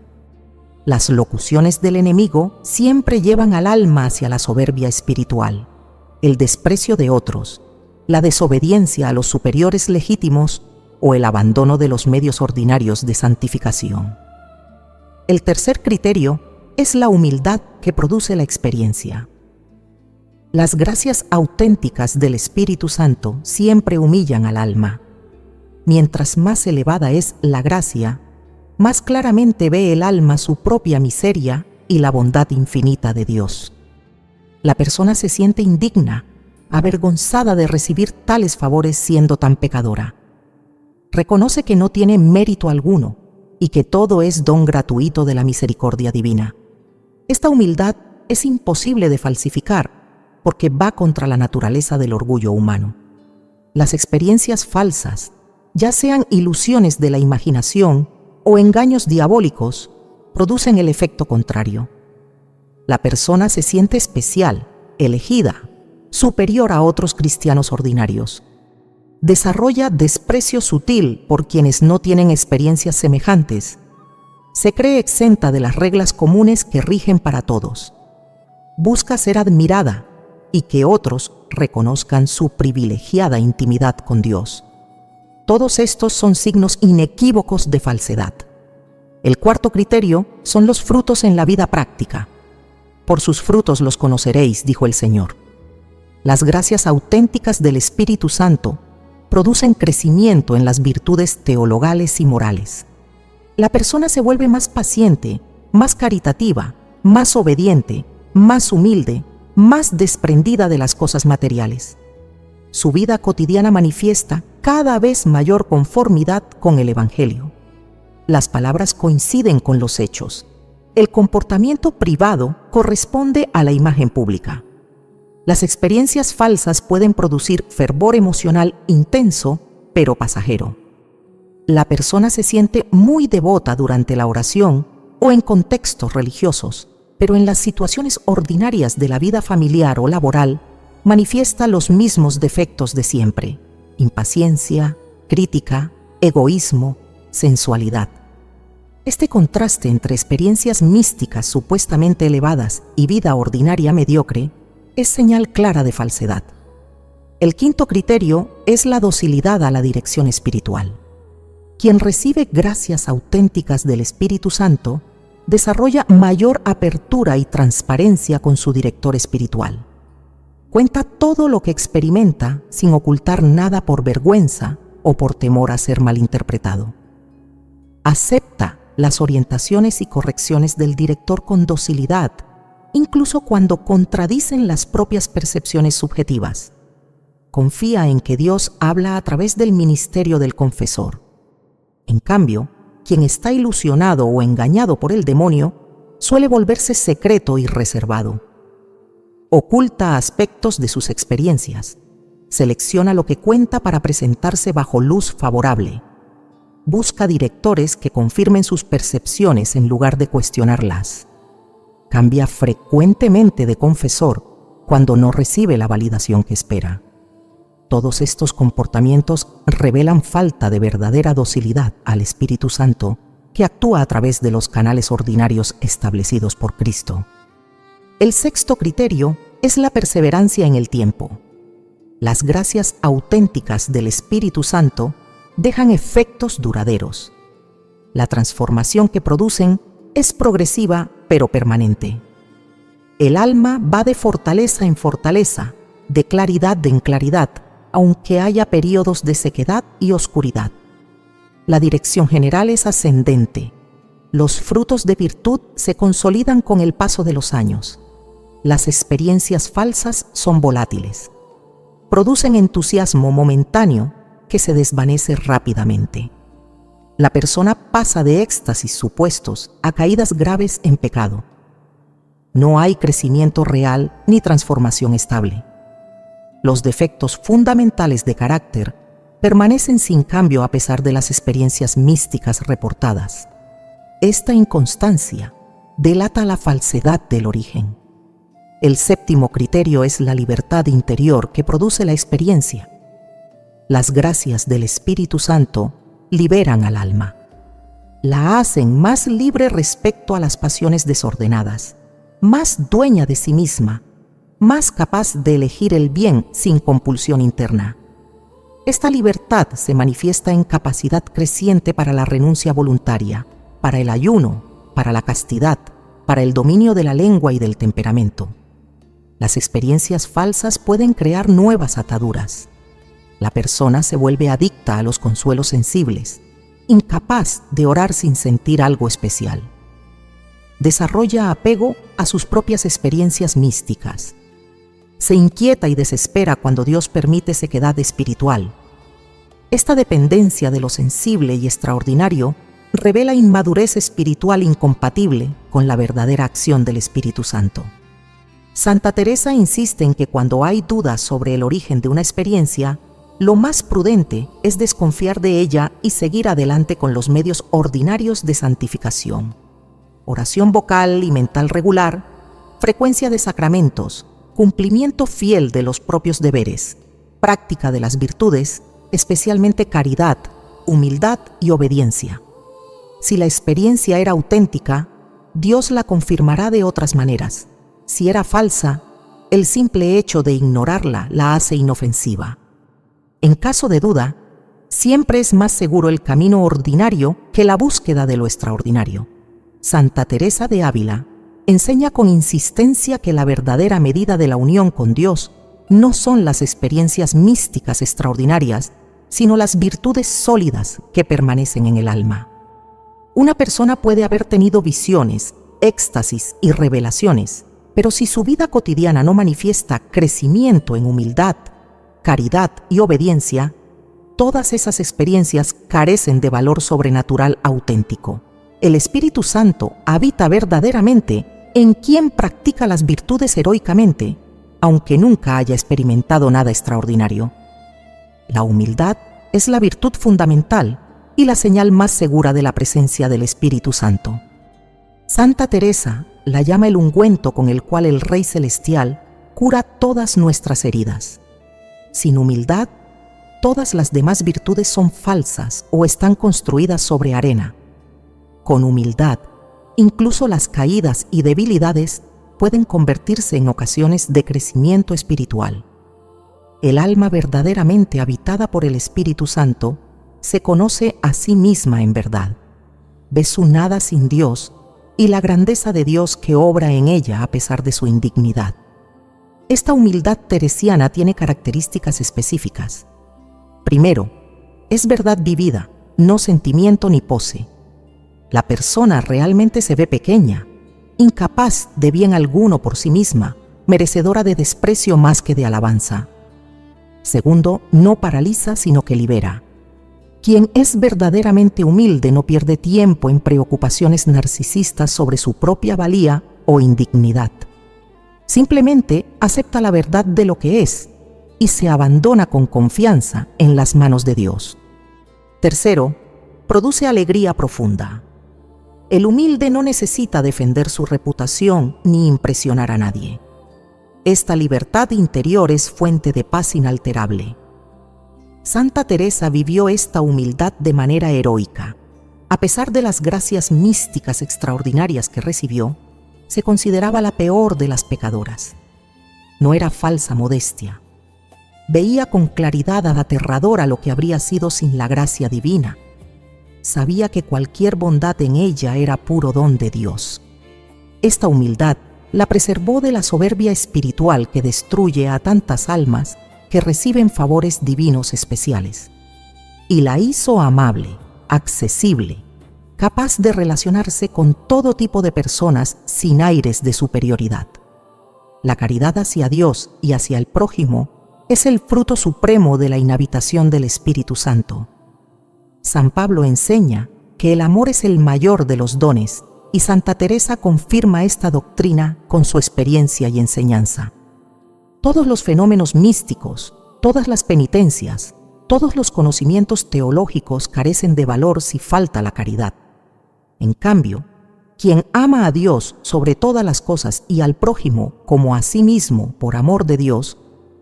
Las locuciones del enemigo siempre llevan al alma hacia la soberbia espiritual, el desprecio de otros, la desobediencia a los superiores legítimos o el abandono de los medios ordinarios de santificación. El tercer criterio es la humildad que produce la experiencia. Las gracias auténticas del Espíritu Santo siempre humillan al alma. Mientras más elevada es la gracia, más claramente ve el alma su propia miseria y la bondad infinita de Dios. La persona se siente indigna, avergonzada de recibir tales favores siendo tan pecadora. Reconoce que no tiene mérito alguno y que todo es don gratuito de la misericordia divina. Esta humildad es imposible de falsificar porque va contra la naturaleza del orgullo humano. Las experiencias falsas, ya sean ilusiones de la imaginación o engaños diabólicos, producen el efecto contrario. La persona se siente especial, elegida, superior a otros cristianos ordinarios. Desarrolla desprecio sutil por quienes no tienen experiencias semejantes. Se cree exenta de las reglas comunes que rigen para todos. Busca ser admirada y que otros reconozcan su privilegiada intimidad con Dios. Todos estos son signos inequívocos de falsedad. El cuarto criterio son los frutos en la vida práctica. Por sus frutos los conoceréis, dijo el Señor. Las gracias auténticas del Espíritu Santo producen crecimiento en las virtudes teologales y morales. La persona se vuelve más paciente, más caritativa, más obediente, más humilde, más desprendida de las cosas materiales. Su vida cotidiana manifiesta cada vez mayor conformidad con el Evangelio. Las palabras coinciden con los hechos. El comportamiento privado corresponde a la imagen pública. Las experiencias falsas pueden producir fervor emocional intenso, pero pasajero. La persona se siente muy devota durante la oración o en contextos religiosos, pero en las situaciones ordinarias de la vida familiar o laboral manifiesta los mismos defectos de siempre: impaciencia, crítica, egoísmo, sensualidad. Este contraste entre experiencias místicas supuestamente elevadas y vida ordinaria mediocre es señal clara de falsedad. El quinto criterio es la docilidad a la dirección espiritual. Quien recibe gracias auténticas del Espíritu Santo desarrolla mayor apertura y transparencia con su director espiritual. Cuenta todo lo que experimenta sin ocultar nada por vergüenza o por temor a ser malinterpretado. Acepta las orientaciones y correcciones del director con docilidad, incluso cuando contradicen las propias percepciones subjetivas. Confía en que Dios habla a través del ministerio del confesor. En cambio, quien está ilusionado o engañado por el demonio suele volverse secreto y reservado. Oculta aspectos de sus experiencias. Selecciona lo que cuenta para presentarse bajo luz favorable. Busca directores que confirmen sus percepciones en lugar de cuestionarlas. Cambia frecuentemente de confesor cuando no recibe la validación que espera. Todos estos comportamientos revelan falta de verdadera docilidad al Espíritu Santo, que actúa a través de los canales ordinarios establecidos por Cristo. El sexto criterio es la perseverancia en el tiempo. Las gracias auténticas del Espíritu Santo dejan efectos duraderos. La transformación que producen es progresiva pero permanente. El alma va de fortaleza en fortaleza, de claridad en claridad, aunque haya períodos de sequedad y oscuridad. La dirección general es ascendente. Los frutos de virtud se consolidan con el paso de los años. Las experiencias falsas son volátiles. Producen entusiasmo momentáneo que se desvanece rápidamente. La persona pasa de éxtasis supuestos a caídas graves en pecado. No hay crecimiento real ni transformación estable. Los defectos fundamentales de carácter permanecen sin cambio a pesar de las experiencias místicas reportadas. Esta inconstancia delata la falsedad del origen. El séptimo criterio es la libertad interior que produce la experiencia. Las gracias del Espíritu Santo liberan al alma. La hacen más libre respecto a las pasiones desordenadas, más dueña de sí misma, más capaz de elegir el bien sin compulsión interna. Esta libertad se manifiesta en capacidad creciente para la renuncia voluntaria, para el ayuno, para la castidad, para el dominio de la lengua y del temperamento. Las experiencias falsas pueden crear nuevas ataduras. La persona se vuelve adicta a los consuelos sensibles, incapaz de orar sin sentir algo especial. Desarrolla apego a sus propias experiencias místicas. Se inquieta y desespera cuando Dios permite sequedad espiritual. Esta dependencia de lo sensible y extraordinario revela inmadurez espiritual incompatible con la verdadera acción del Espíritu Santo. Santa Teresa insiste en que cuando hay dudas sobre el origen de una experiencia, lo más prudente es desconfiar de ella y seguir adelante con los medios ordinarios de santificación: oración vocal y mental regular, frecuencia de sacramentos, cumplimiento fiel de los propios deberes, práctica de las virtudes, especialmente caridad, humildad y obediencia. Si la experiencia era auténtica, Dios la confirmará de otras maneras. Si era falsa, el simple hecho de ignorarla la hace inofensiva. En caso de duda, siempre es más seguro el camino ordinario que la búsqueda de lo extraordinario. Santa Teresa de Ávila enseña con insistencia que la verdadera medida de la unión con Dios no son las experiencias místicas extraordinarias, sino las virtudes sólidas que permanecen en el alma. Una persona puede haber tenido visiones, éxtasis y revelaciones, pero si su vida cotidiana no manifiesta crecimiento en humildad, caridad y obediencia, todas esas experiencias carecen de valor sobrenatural auténtico. El Espíritu Santo habita verdaderamente en quien practica las virtudes heroicamente, aunque nunca haya experimentado nada extraordinario. La humildad es la virtud fundamental y la señal más segura de la presencia del Espíritu Santo. Santa Teresa la llama el ungüento con el cual el Rey Celestial cura todas nuestras heridas. Sin humildad, todas las demás virtudes son falsas o están construidas sobre arena. Con humildad, incluso las caídas y debilidades pueden convertirse en ocasiones de crecimiento espiritual. El alma verdaderamente habitada por el Espíritu Santo se conoce a sí misma en verdad. Ve su nada sin Dios y la grandeza de Dios que obra en ella a pesar de su indignidad. Esta humildad teresiana tiene características específicas. Primero, es verdad vivida, no sentimiento ni pose. La persona realmente se ve pequeña, incapaz de bien alguno por sí misma, merecedora de desprecio más que de alabanza. Segundo, no paraliza sino que libera. Quien es verdaderamente humilde no pierde tiempo en preocupaciones narcisistas sobre su propia valía o indignidad. Simplemente acepta la verdad de lo que es y se abandona con confianza en las manos de Dios. Tercero, produce alegría profunda. El humilde no necesita defender su reputación ni impresionar a nadie. Esta libertad interior es fuente de paz inalterable. Santa Teresa vivió esta humildad de manera heroica. A pesar de las gracias místicas extraordinarias que recibió, se consideraba la peor de las pecadoras. No era falsa modestia. Veía con claridad aterradora lo que habría sido sin la gracia divina. Sabía que cualquier bondad en ella era puro don de Dios. Esta humildad la preservó de la soberbia espiritual que destruye a tantas almas que reciben favores divinos especiales, y la hizo amable, accesible, capaz de relacionarse con todo tipo de personas sin aires de superioridad. La caridad hacia Dios y hacia el prójimo es el fruto supremo de la inhabitación del Espíritu Santo. San Pablo enseña que el amor es el mayor de los dones y Santa Teresa confirma esta doctrina con su experiencia y enseñanza. Todos los fenómenos místicos, todas las penitencias, todos los conocimientos teológicos carecen de valor si falta la caridad. En cambio, quien ama a Dios sobre todas las cosas y al prójimo como a sí mismo por amor de Dios,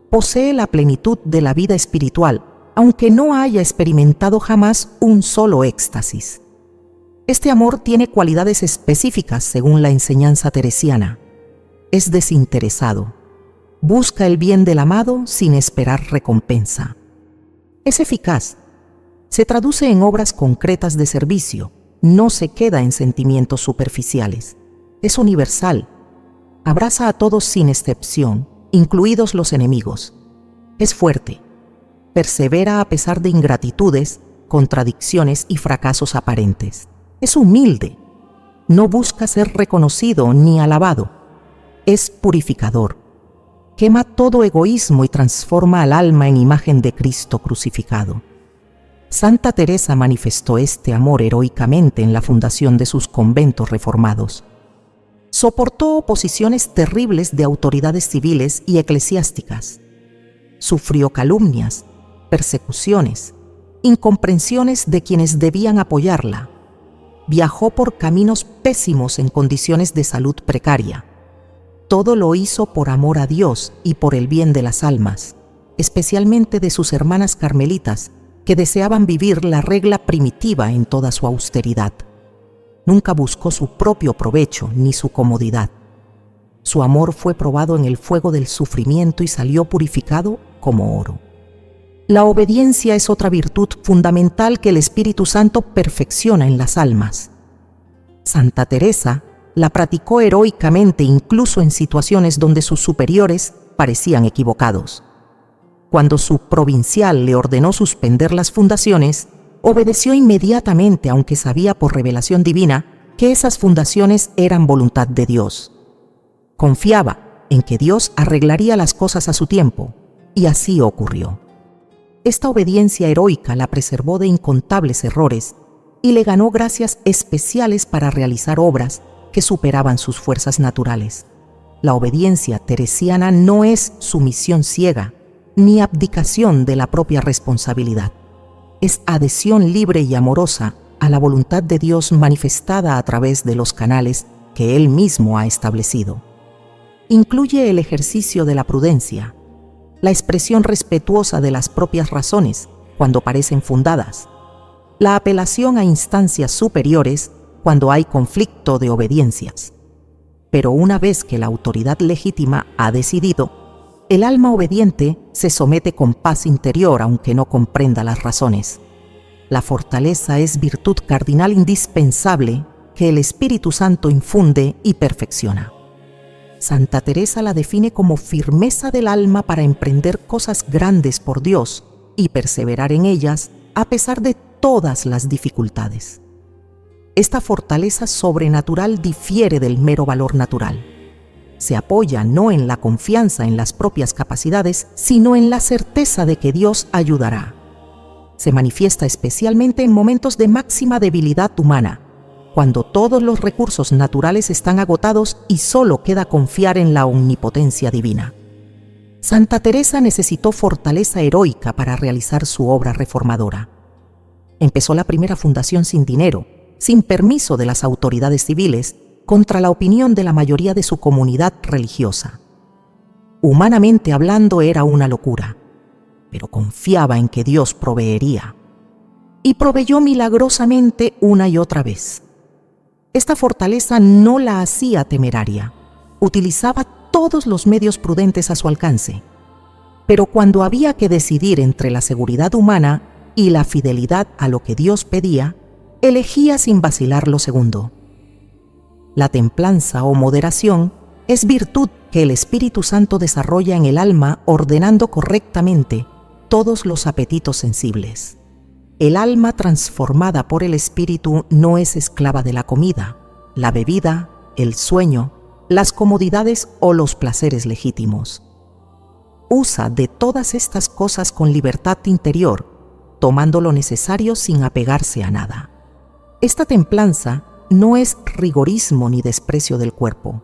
posee la plenitud de la vida espiritual, aunque no haya experimentado jamás un solo éxtasis. Este amor tiene cualidades específicas según la enseñanza teresiana. Es desinteresado. Busca el bien del amado sin esperar recompensa. Es eficaz. Se traduce en obras concretas de servicio. No se queda en sentimientos superficiales. Es universal. Abraza a todos sin excepción, incluidos los enemigos. Es fuerte. Persevera a pesar de ingratitudes, contradicciones y fracasos aparentes. Es humilde. No busca ser reconocido ni alabado. Es purificador. Quema todo egoísmo y transforma al alma en imagen de Cristo crucificado. Santa Teresa manifestó este amor heroicamente en la fundación de sus conventos reformados. Soportó oposiciones terribles de autoridades civiles y eclesiásticas. Sufrió calumnias, persecuciones, incomprensiones de quienes debían apoyarla. Viajó por caminos pésimos en condiciones de salud precaria. Todo lo hizo por amor a Dios y por el bien de las almas, especialmente de sus hermanas carmelitas, que deseaban vivir la regla primitiva en toda su austeridad. Nunca buscó su propio provecho ni su comodidad. Su amor fue probado en el fuego del sufrimiento y salió purificado como oro. La obediencia es otra virtud fundamental que el Espíritu Santo perfecciona en las almas. Santa Teresa la practicó heroicamente incluso en situaciones donde sus superiores parecían equivocados. Cuando su provincial le ordenó suspender las fundaciones, obedeció inmediatamente, aunque sabía por revelación divina que esas fundaciones eran voluntad de Dios. Confiaba en que Dios arreglaría las cosas a su tiempo, y así ocurrió. Esta obediencia heroica la preservó de incontables errores y le ganó gracias especiales para realizar obras que superaban sus fuerzas naturales. La obediencia teresiana no es sumisión ciega, ni abdicación de la propia responsabilidad. Es adhesión libre y amorosa a la voluntad de Dios manifestada a través de los canales que Él mismo ha establecido. Incluye el ejercicio de la prudencia, la expresión respetuosa de las propias razones cuando parecen fundadas, la apelación a instancias superiores cuando hay conflicto de obediencias. Pero una vez que la autoridad legítima ha decidido, el alma obediente se somete con paz interior aunque no comprenda las razones. La fortaleza es virtud cardinal indispensable que el Espíritu Santo infunde y perfecciona. Santa Teresa la define como firmeza del alma para emprender cosas grandes por Dios y perseverar en ellas a pesar de todas las dificultades. Esta fortaleza sobrenatural difiere del mero valor natural. Se apoya no en la confianza en las propias capacidades, sino en la certeza de que Dios ayudará. Se manifiesta especialmente en momentos de máxima debilidad humana, cuando todos los recursos naturales están agotados y solo queda confiar en la omnipotencia divina. Santa Teresa necesitó fortaleza heroica para realizar su obra reformadora. Empezó la primera fundación sin dinero, sin permiso de las autoridades civiles, contra la opinión de la mayoría de su comunidad religiosa. Humanamente hablando era una locura, pero confiaba en que Dios proveería. Y proveyó milagrosamente una y otra vez. Esta fortaleza no la hacía temeraria, utilizaba todos los medios prudentes a su alcance. Pero cuando había que decidir entre la seguridad humana y la fidelidad a lo que Dios pedía, elegía sin vacilar lo segundo. La templanza o moderación es virtud que el Espíritu Santo desarrolla en el alma ordenando correctamente todos los apetitos sensibles. El alma transformada por el Espíritu no es esclava de la comida, la bebida, el sueño, las comodidades o los placeres legítimos. Usa de todas estas cosas con libertad interior, tomando lo necesario sin apegarse a nada. Esta templanza no es rigorismo ni desprecio del cuerpo.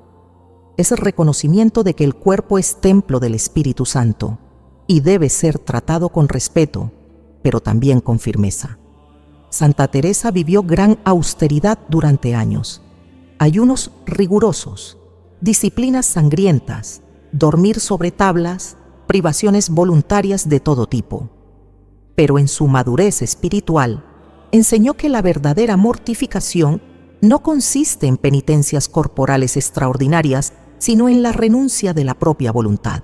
Es el reconocimiento de que el cuerpo es templo del Espíritu Santo y debe ser tratado con respeto, pero también con firmeza. Santa Teresa vivió gran austeridad durante años, ayunos rigurosos, disciplinas sangrientas, dormir sobre tablas, privaciones voluntarias de todo tipo. Pero en su madurez espiritual, enseñó que la verdadera mortificación no consiste en penitencias corporales extraordinarias, sino en la renuncia de la propia voluntad.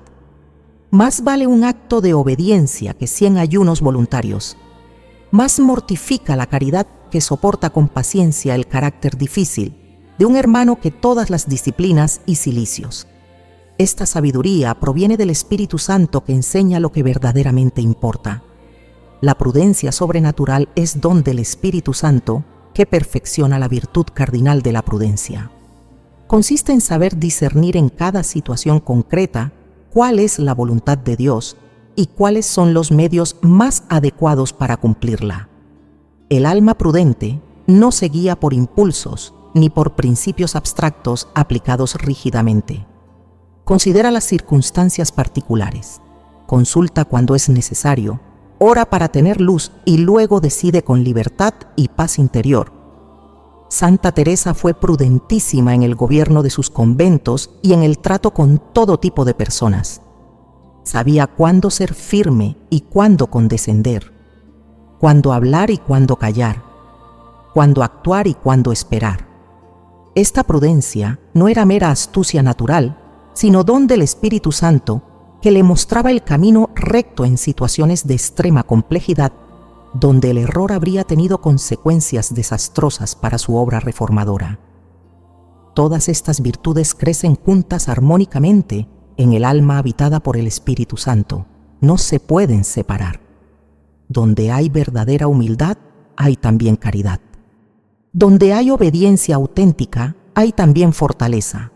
Más vale un acto de obediencia que 100 ayunos voluntarios. Más mortifica la caridad que soporta con paciencia el carácter difícil de un hermano que todas las disciplinas y cilicios. Esta sabiduría proviene del Espíritu Santo que enseña lo que verdaderamente importa. La prudencia sobrenatural es don del Espíritu Santo que perfecciona la virtud cardinal de la prudencia. Consiste en saber discernir en cada situación concreta cuál es la voluntad de Dios y cuáles son los medios más adecuados para cumplirla. El alma prudente no se guía por impulsos ni por principios abstractos aplicados rígidamente. Considera las circunstancias particulares, consulta cuando es necesario, ora para tener luz y luego decide con libertad y paz interior. Santa Teresa fue prudentísima en el gobierno de sus conventos y en el trato con todo tipo de personas. Sabía cuándo ser firme y cuándo condescender, cuándo hablar y cuándo callar, cuándo actuar y cuándo esperar. Esta prudencia no era mera astucia natural, sino don del Espíritu Santo que le mostraba el camino recto en situaciones de extrema complejidad, donde el error habría tenido consecuencias desastrosas para su obra reformadora. Todas estas virtudes crecen juntas armónicamente en el alma habitada por el Espíritu Santo. No se pueden separar. Donde hay verdadera humildad, hay también caridad. Donde hay obediencia auténtica, hay también fortaleza.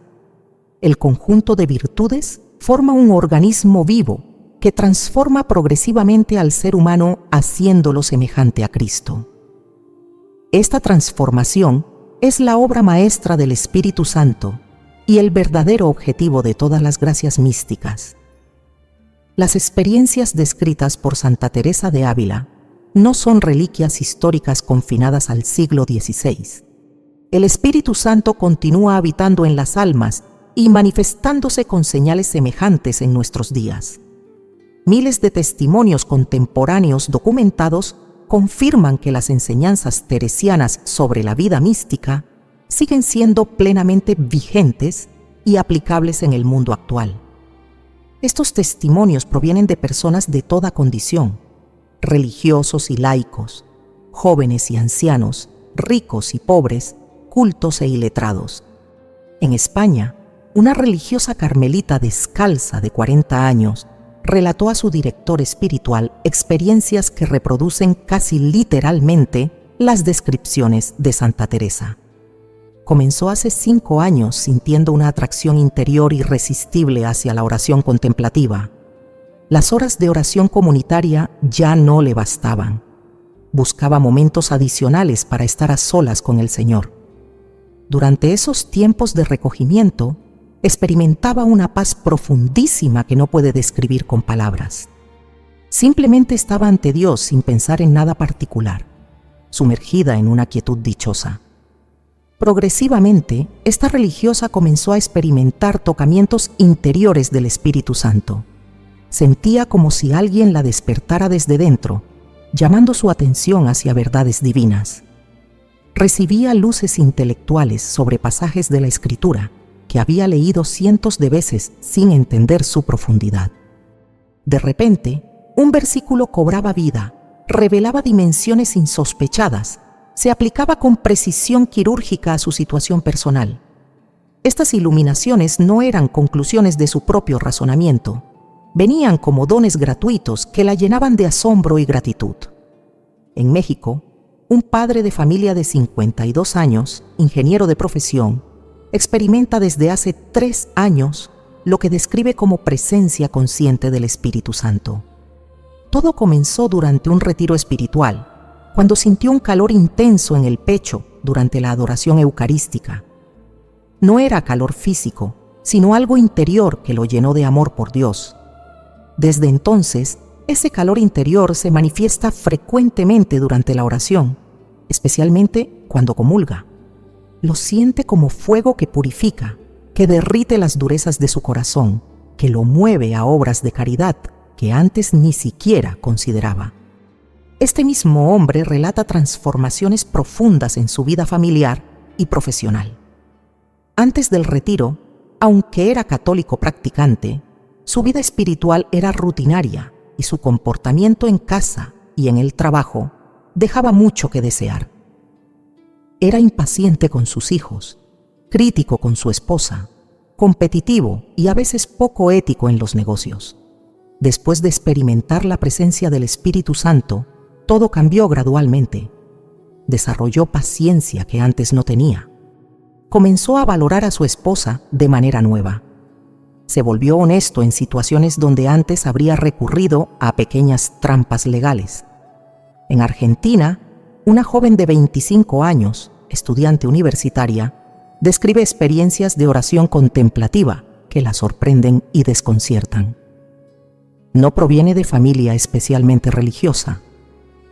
El conjunto de virtudes forma un organismo vivo que transforma progresivamente al ser humano haciéndolo semejante a Cristo. Esta transformación es la obra maestra del Espíritu Santo y el verdadero objetivo de todas las gracias místicas. Las experiencias descritas por Santa Teresa de Ávila no son reliquias históricas confinadas al siglo XVI. El Espíritu Santo continúa habitando en las almas y manifestándose con señales semejantes en nuestros días. Miles de testimonios contemporáneos documentados confirman que las enseñanzas teresianas sobre la vida mística siguen siendo plenamente vigentes y aplicables en el mundo actual. Estos testimonios provienen de personas de toda condición, religiosos y laicos, jóvenes y ancianos, ricos y pobres, cultos e iletrados. En España, una religiosa carmelita descalza de 40 años relató a su director espiritual experiencias que reproducen casi literalmente las descripciones de Santa Teresa. Comenzó hace 5 años sintiendo una atracción interior irresistible hacia la oración contemplativa. Las horas de oración comunitaria ya no le bastaban. Buscaba momentos adicionales para estar a solas con el Señor. Durante esos tiempos de recogimiento, experimentaba una paz profundísima que no puede describir con palabras. Simplemente estaba ante Dios sin pensar en nada particular, sumergida en una quietud dichosa. Progresivamente, esta religiosa comenzó a experimentar tocamientos interiores del Espíritu Santo. Sentía como si alguien la despertara desde dentro, llamando su atención hacia verdades divinas. Recibía luces intelectuales sobre pasajes de la Escritura que había leído cientos de veces sin entender su profundidad. De repente, un versículo cobraba vida, revelaba dimensiones insospechadas, se aplicaba con precisión quirúrgica a su situación personal. Estas iluminaciones no eran conclusiones de su propio razonamiento, venían como dones gratuitos que la llenaban de asombro y gratitud. En México, un padre de familia de 52 años, ingeniero de profesión, experimenta desde hace 3 años lo que describe como presencia consciente del Espíritu Santo. Todo comenzó durante un retiro espiritual, cuando sintió un calor intenso en el pecho durante la adoración eucarística. No era calor físico, sino algo interior que lo llenó de amor por Dios. Desde entonces, ese calor interior se manifiesta frecuentemente durante la oración, especialmente cuando comulga. Lo siente como fuego que purifica, que derrite las durezas de su corazón, que lo mueve a obras de caridad que antes ni siquiera consideraba. Este mismo hombre relata transformaciones profundas en su vida familiar y profesional. Antes del retiro, aunque era católico practicante, su vida espiritual era rutinaria y su comportamiento en casa y en el trabajo dejaba mucho que desear. Era impaciente con sus hijos, crítico con su esposa, competitivo y a veces poco ético en los negocios. Después de experimentar la presencia del Espíritu Santo, todo cambió gradualmente. Desarrolló paciencia que antes no tenía. Comenzó a valorar a su esposa de manera nueva. Se volvió honesto en situaciones donde antes habría recurrido a pequeñas trampas legales. En Argentina, una joven de 25 años, estudiante universitaria, describe experiencias de oración contemplativa que la sorprenden y desconciertan. No proviene de familia especialmente religiosa.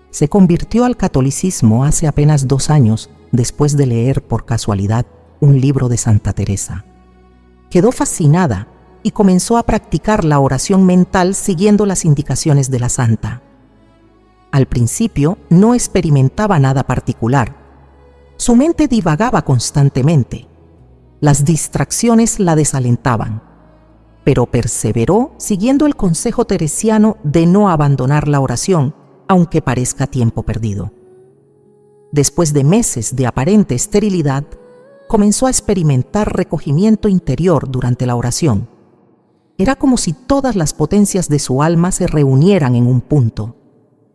Se convirtió al catolicismo hace apenas 2 años después de leer por casualidad un libro de Santa Teresa. Quedó fascinada y comenzó a practicar la oración mental siguiendo las indicaciones de la santa. Al principio no experimentaba nada particular. Su mente divagaba constantemente. Las distracciones la desalentaban. pero perseveró siguiendo el consejo teresiano de no abandonar la oración, aunque parezca tiempo perdido. Después de meses de aparente esterilidad, comenzó a experimentar recogimiento interior durante la oración. Era como si todas las potencias de su alma se reunieran en un punto,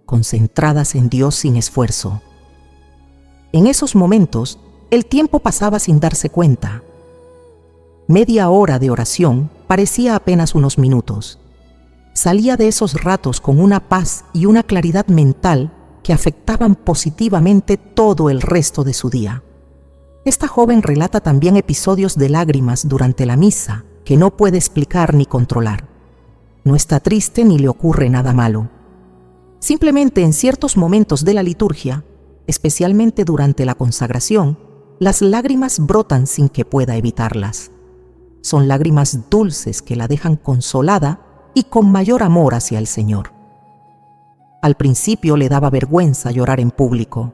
concentradas en Dios sin esfuerzo. En esos momentos, el tiempo pasaba sin darse cuenta. Media hora de oración parecía apenas unos minutos. Salía de esos ratos con una paz y una claridad mental que afectaban positivamente todo el resto de su día. Esta joven relata también episodios de lágrimas durante la misa que no puede explicar ni controlar. No está triste ni le ocurre nada malo. Simplemente en ciertos momentos de la liturgia, especialmente durante la consagración, las lágrimas brotan sin que pueda evitarlas. Son lágrimas dulces que la dejan consolada y con mayor amor hacia el Señor. Al principio le daba vergüenza llorar en público.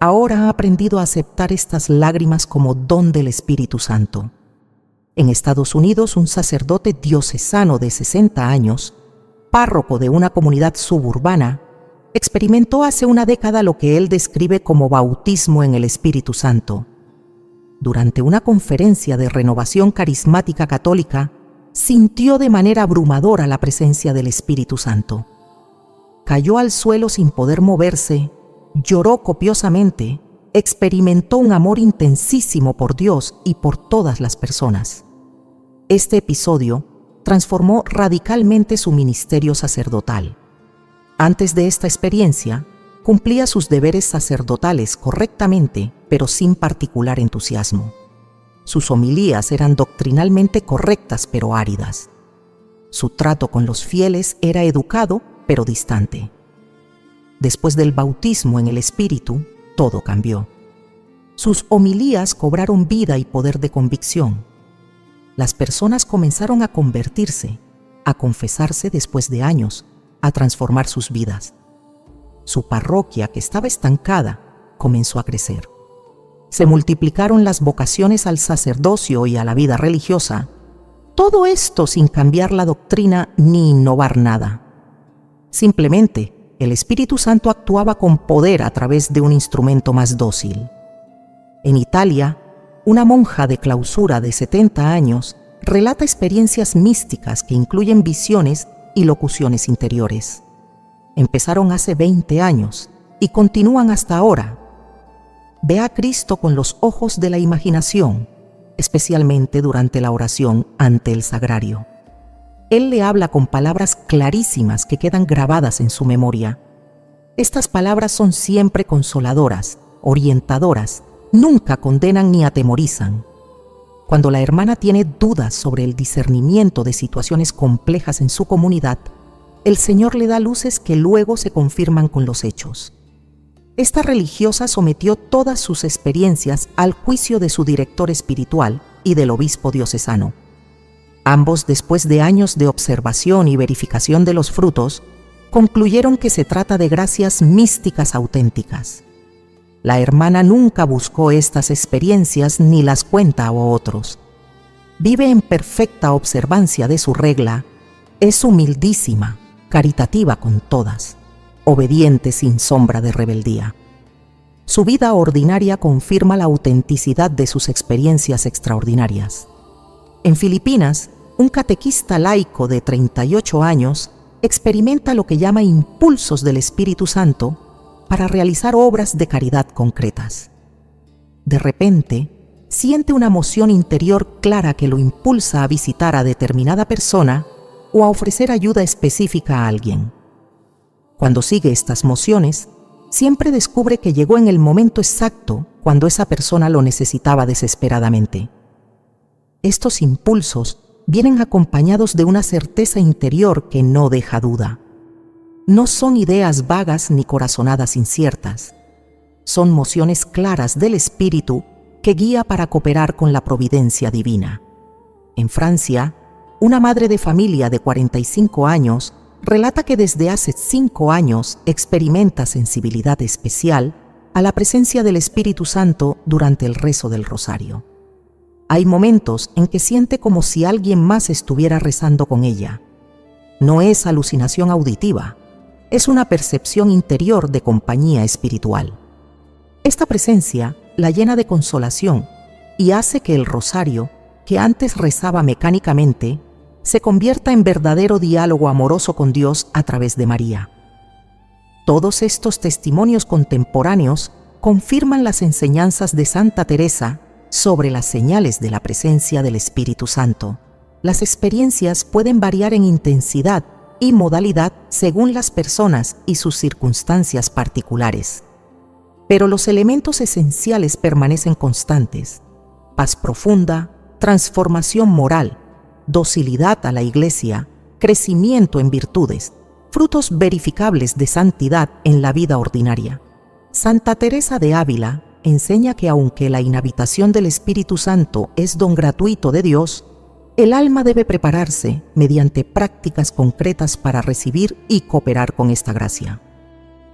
Ahora ha aprendido a aceptar estas lágrimas como don del Espíritu Santo. En Estados Unidos, un sacerdote diocesano de 60 años, párroco de una comunidad suburbana, experimentó hace una década lo que él describe como bautismo en el Espíritu Santo. Durante una conferencia de renovación carismática católica, sintió de manera abrumadora la presencia del Espíritu Santo. Cayó al suelo sin poder moverse, lloró copiosamente, experimentó un amor intensísimo por Dios y por todas las personas. Este episodio transformó radicalmente su ministerio sacerdotal. Antes de esta experiencia, cumplía sus deberes sacerdotales correctamente, pero sin particular entusiasmo. Sus homilías eran doctrinalmente correctas, pero áridas. Su trato con los fieles era educado, pero distante. Después del bautismo en el Espíritu, todo cambió. Sus homilías cobraron vida y poder de convicción. Las personas comenzaron a convertirse, a confesarse después de años, a transformar sus vidas. Su parroquia, que estaba estancada, comenzó a crecer. Se multiplicaron las vocaciones al sacerdocio y a la vida religiosa, todo esto sin cambiar la doctrina ni innovar nada. Simplemente, el Espíritu Santo actuaba con poder a través de un instrumento más dócil. En Italia, una monja de clausura de 70 años relata experiencias místicas que incluyen visiones y locuciones interiores. Empezaron hace 20 años y continúan hasta ahora. Ve a Cristo con los ojos de la imaginación, especialmente durante la oración ante el sagrario. Él le habla con palabras clarísimas que quedan grabadas en su memoria. Estas palabras son siempre consoladoras, orientadoras, nunca condenan ni atemorizan. Cuando la hermana tiene dudas sobre el discernimiento de situaciones complejas en su comunidad, el Señor le da luces que luego se confirman con los hechos. Esta religiosa sometió todas sus experiencias al juicio de su director espiritual y del obispo diocesano. Ambos, después de años de observación y verificación de los frutos, concluyeron que se trata de gracias místicas auténticas. La hermana nunca buscó estas experiencias ni las cuenta a otros. Vive en perfecta observancia de su regla, es humildísima, caritativa con todas, obediente sin sombra de rebeldía. Su vida ordinaria confirma la autenticidad de sus experiencias extraordinarias. En Filipinas, un catequista laico de 38 años experimenta lo que llama impulsos del Espíritu Santo para realizar obras de caridad concretas. De repente, siente una emoción interior clara que lo impulsa a visitar a determinada persona o a ofrecer ayuda específica a alguien. Cuando sigue estas mociones, siempre descubre que llegó en el momento exacto cuando esa persona lo necesitaba desesperadamente. Estos impulsos vienen acompañados de una certeza interior que no deja duda. No son ideas vagas ni corazonadas inciertas. Son mociones claras del Espíritu que guía para cooperar con la providencia divina. En Francia, una madre de familia de 45 años relata que desde hace 5 años experimenta sensibilidad especial a la presencia del Espíritu Santo durante el rezo del rosario. Hay momentos en que siente como si alguien más estuviera rezando con ella. No es alucinación auditiva, es una percepción interior de compañía espiritual. Esta presencia la llena de consolación y hace que el rosario, que antes rezaba mecánicamente, se convierta en verdadero diálogo amoroso con Dios a través de María. Todos estos testimonios contemporáneos confirman las enseñanzas de Santa Teresa sobre las señales de la presencia del Espíritu Santo. Las experiencias pueden variar en intensidad y modalidad según las personas y sus circunstancias particulares. Pero los elementos esenciales permanecen constantes: paz profunda, transformación moral, docilidad a la Iglesia, crecimiento en virtudes, frutos verificables de santidad en la vida ordinaria. Santa Teresa de Ávila enseña que aunque la inhabitación del Espíritu Santo es don gratuito de Dios, el alma debe prepararse mediante prácticas concretas para recibir y cooperar con esta gracia.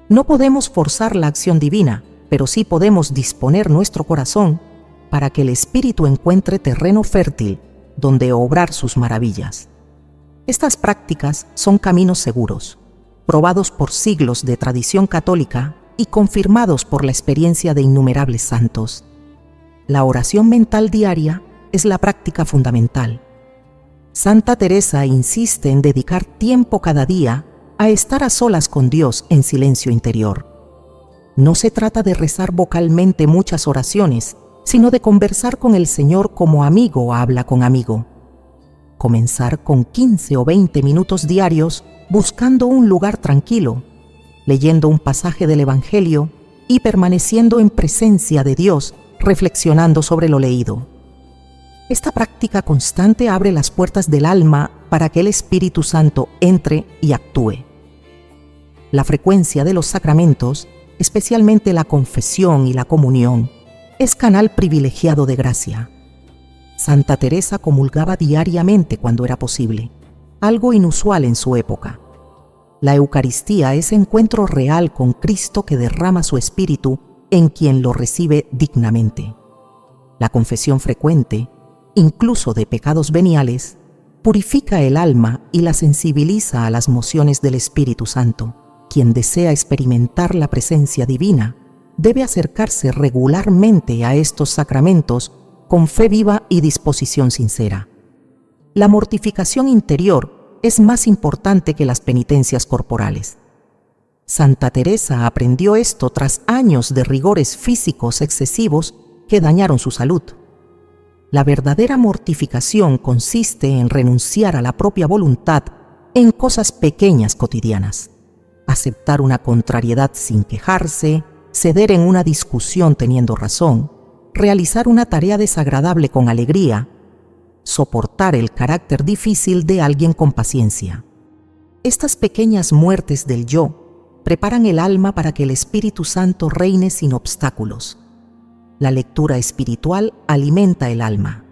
No podemos forzar la acción divina, pero sí podemos disponer nuestro corazón para que el Espíritu encuentre terreno fértil donde obrar sus maravillas. Estas prácticas son caminos seguros, probados por siglos de tradición católica y confirmados por la experiencia de innumerables santos. La oración mental diaria es la práctica fundamental. Santa Teresa insiste en dedicar tiempo cada día a estar a solas con Dios en silencio interior. No se trata de rezar vocalmente muchas oraciones, sino de conversar con el Señor como amigo habla con amigo. Comenzar con 15 o 20 minutos diarios buscando un lugar tranquilo, leyendo un pasaje del Evangelio y permaneciendo en presencia de Dios, reflexionando sobre lo leído. Esta práctica constante abre las puertas del alma para que el Espíritu Santo entre y actúe. La frecuencia de los sacramentos, especialmente la confesión y la comunión, es canal privilegiado de gracia. Santa Teresa comulgaba diariamente cuando era posible, algo inusual en su época. La Eucaristía es encuentro real con Cristo que derrama su Espíritu en quien lo recibe dignamente. La confesión frecuente, incluso de pecados veniales, purifica el alma y la sensibiliza a las mociones del Espíritu Santo. Quien desea experimentar la presencia divina debe acercarse regularmente a estos sacramentos con fe viva y disposición sincera. La mortificación interior es más importante que las penitencias corporales. Santa Teresa aprendió esto tras años de rigores físicos excesivos que dañaron su salud. La verdadera mortificación consiste en renunciar a la propia voluntad en cosas pequeñas cotidianas. Aceptar una contrariedad sin quejarse, ceder en una discusión teniendo razón, realizar una tarea desagradable con alegría, soportar el carácter difícil de alguien con paciencia. Estas pequeñas muertes del yo preparan el alma para que el Espíritu Santo reine sin obstáculos. La lectura espiritual alimenta el alma.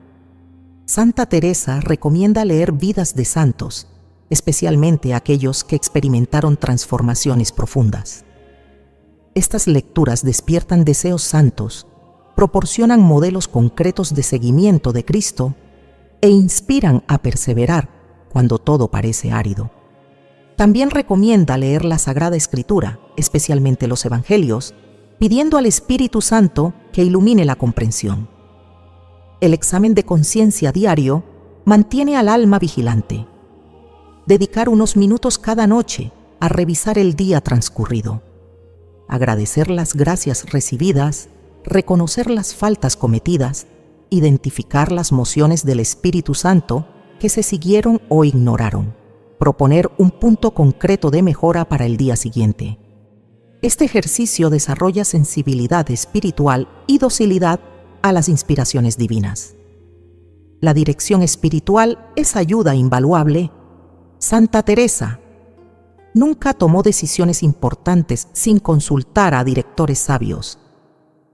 Santa Teresa recomienda leer vidas de santos, especialmente aquellos que experimentaron transformaciones profundas. Estas lecturas despiertan deseos santos, proporcionan modelos concretos de seguimiento de Cristo e inspiran a perseverar cuando todo parece árido. También recomienda leer la Sagrada Escritura, especialmente los Evangelios, pidiendo al Espíritu Santo que ilumine la comprensión. El examen de conciencia diario mantiene al alma vigilante. Dedicar unos minutos cada noche a revisar el día transcurrido. Agradecer las gracias recibidas, reconocer las faltas cometidas, identificar las mociones del Espíritu Santo que se siguieron o ignoraron, proponer un punto concreto de mejora para el día siguiente. Este ejercicio desarrolla sensibilidad espiritual y docilidad a las inspiraciones divinas. La dirección espiritual es ayuda invaluable. Santa Teresa nunca tomó decisiones importantes sin consultar a directores sabios.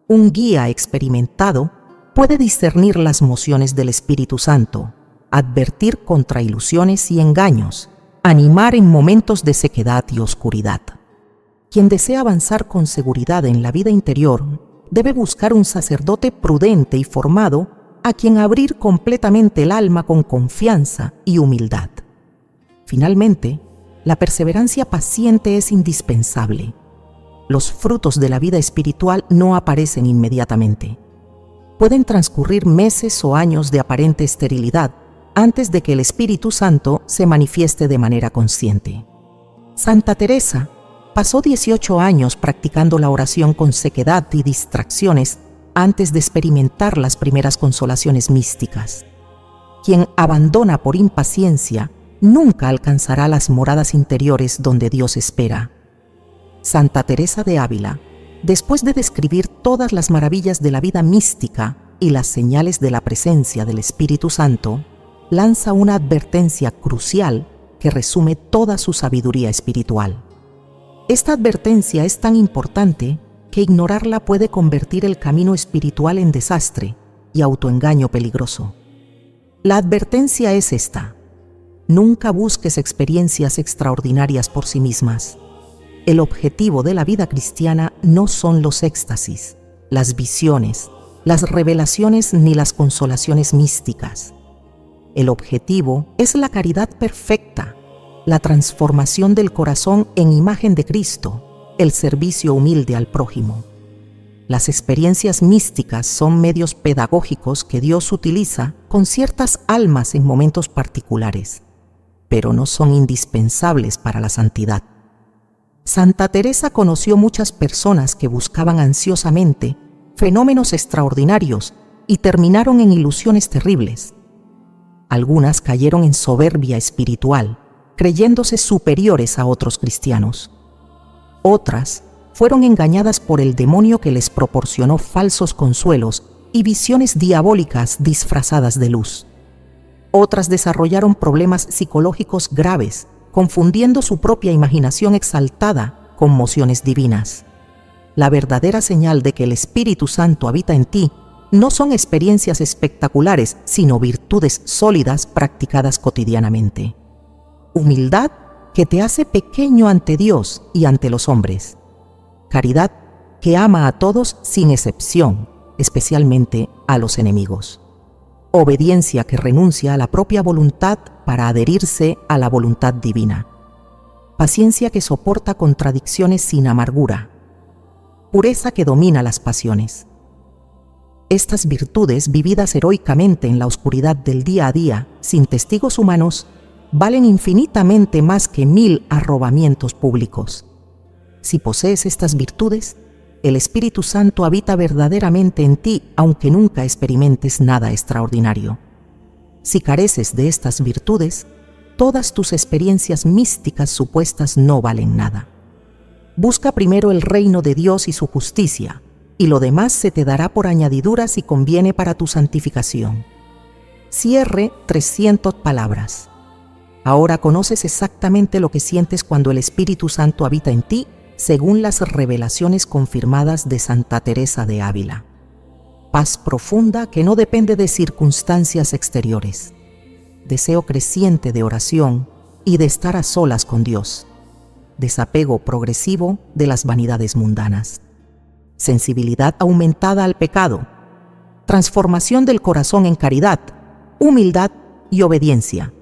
Un guía experimentado puede discernir las mociones del Espíritu Santo, advertir contra ilusiones y engaños, animar en momentos de sequedad y oscuridad. Quien desea avanzar con seguridad en la vida interior debe buscar un sacerdote prudente y formado a quien abrir completamente el alma con confianza y humildad. Finalmente, la perseverancia paciente es indispensable. Los frutos de la vida espiritual no aparecen inmediatamente. Pueden transcurrir meses o años de aparente esterilidad antes de que el Espíritu Santo se manifieste de manera consciente. Santa Teresa pasó 18 años practicando la oración con sequedad y distracciones antes de experimentar las primeras consolaciones místicas. Quien abandona por impaciencia nunca alcanzará las moradas interiores donde Dios espera. Santa Teresa de Ávila, después de describir todas las maravillas de la vida mística y las señales de la presencia del Espíritu Santo, lanza una advertencia crucial que resume toda su sabiduría espiritual. Esta advertencia es tan importante que ignorarla puede convertir el camino espiritual en desastre y autoengaño peligroso. La advertencia es esta: nunca busques experiencias extraordinarias por sí mismas. El objetivo de la vida cristiana no son los éxtasis, las visiones, las revelaciones ni las consolaciones místicas. El objetivo es la caridad perfecta, la transformación del corazón en imagen de Cristo, el servicio humilde al prójimo. Las experiencias místicas son medios pedagógicos que Dios utiliza con ciertas almas en momentos particulares, pero no son indispensables para la santidad. Santa Teresa conoció muchas personas que buscaban ansiosamente fenómenos extraordinarios y terminaron en ilusiones terribles. Algunas cayeron en soberbia espiritual, creyéndose superiores a otros cristianos. Otras fueron engañadas por el demonio que les proporcionó falsos consuelos y visiones diabólicas disfrazadas de luz. Otras desarrollaron problemas psicológicos graves, confundiendo su propia imaginación exaltada con mociones divinas. La verdadera señal de que el Espíritu Santo habita en ti no son experiencias espectaculares, sino virtudes sólidas practicadas cotidianamente. Humildad que te hace pequeño ante Dios y ante los hombres. Caridad que ama a todos sin excepción, especialmente a los enemigos. Obediencia que renuncia a la propia voluntad para adherirse a la voluntad divina. Paciencia que soporta contradicciones sin amargura. Pureza que domina las pasiones. Estas virtudes, vividas heroicamente en la oscuridad del día a día, sin testigos humanos, valen infinitamente más que 1000 arrobamientos públicos. Si posees estas virtudes, el Espíritu Santo habita verdaderamente en ti, aunque nunca experimentes nada extraordinario. Si careces de estas virtudes, todas tus experiencias místicas supuestas no valen nada. Busca primero el reino de Dios y su justicia, y lo demás se te dará por añadidura si conviene para tu santificación. Cierre 300 palabras. Ahora conoces exactamente lo que sientes cuando el Espíritu Santo habita en ti, según las revelaciones confirmadas de Santa Teresa de Ávila. Paz profunda que no depende de circunstancias exteriores. Deseo creciente de oración y de estar a solas con Dios. Desapego progresivo de las vanidades mundanas. Sensibilidad aumentada al pecado. Transformación del corazón en caridad, humildad y obediencia.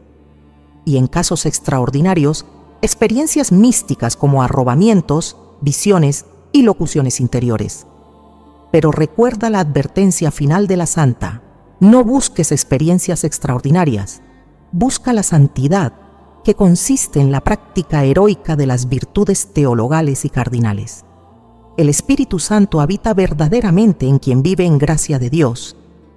Y en casos extraordinarios, experiencias místicas como arrobamientos, visiones y locuciones interiores. Pero recuerda la advertencia final de la santa: no busques experiencias extraordinarias, busca la santidad, que consiste en la práctica heroica de las virtudes teologales y cardinales. El Espíritu Santo habita verdaderamente en quien vive en gracia de Dios,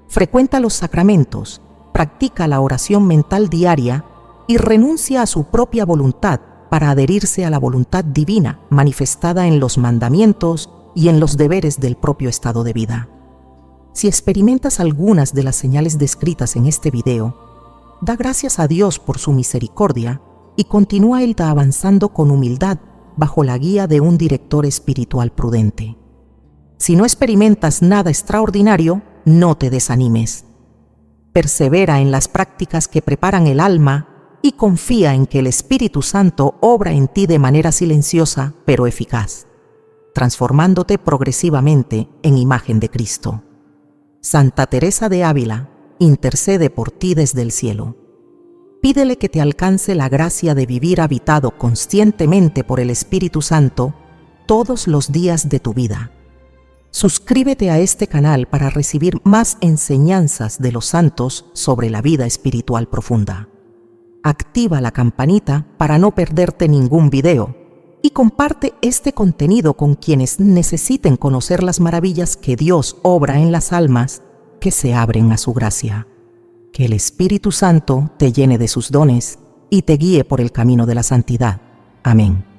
frecuenta los sacramentos, practica la oración mental diaria y renuncia a su propia voluntad para adherirse a la voluntad divina manifestada en los mandamientos y en los deberes del propio estado de vida. Si experimentas algunas de las señales descritas en este video, da gracias a Dios por su misericordia y continúa avanzando con humildad bajo la guía de un director espiritual prudente. Si no experimentas nada extraordinario, no te desanimes. Persevera en las prácticas que preparan el alma y confía en que el Espíritu Santo obra en ti de manera silenciosa pero eficaz, transformándote progresivamente en imagen de Cristo. Santa Teresa de Ávila, intercede por ti desde el cielo. Pídele que te alcance la gracia de vivir habitado conscientemente por el Espíritu Santo todos los días de tu vida. Suscríbete a este canal para recibir más enseñanzas de los santos sobre la vida espiritual profunda. Activa la campanita para no perderte ningún video y comparte este contenido con quienes necesiten conocer las maravillas que Dios obra en las almas que se abren a su gracia. Que el Espíritu Santo te llene de sus dones y te guíe por el camino de la santidad. Amén.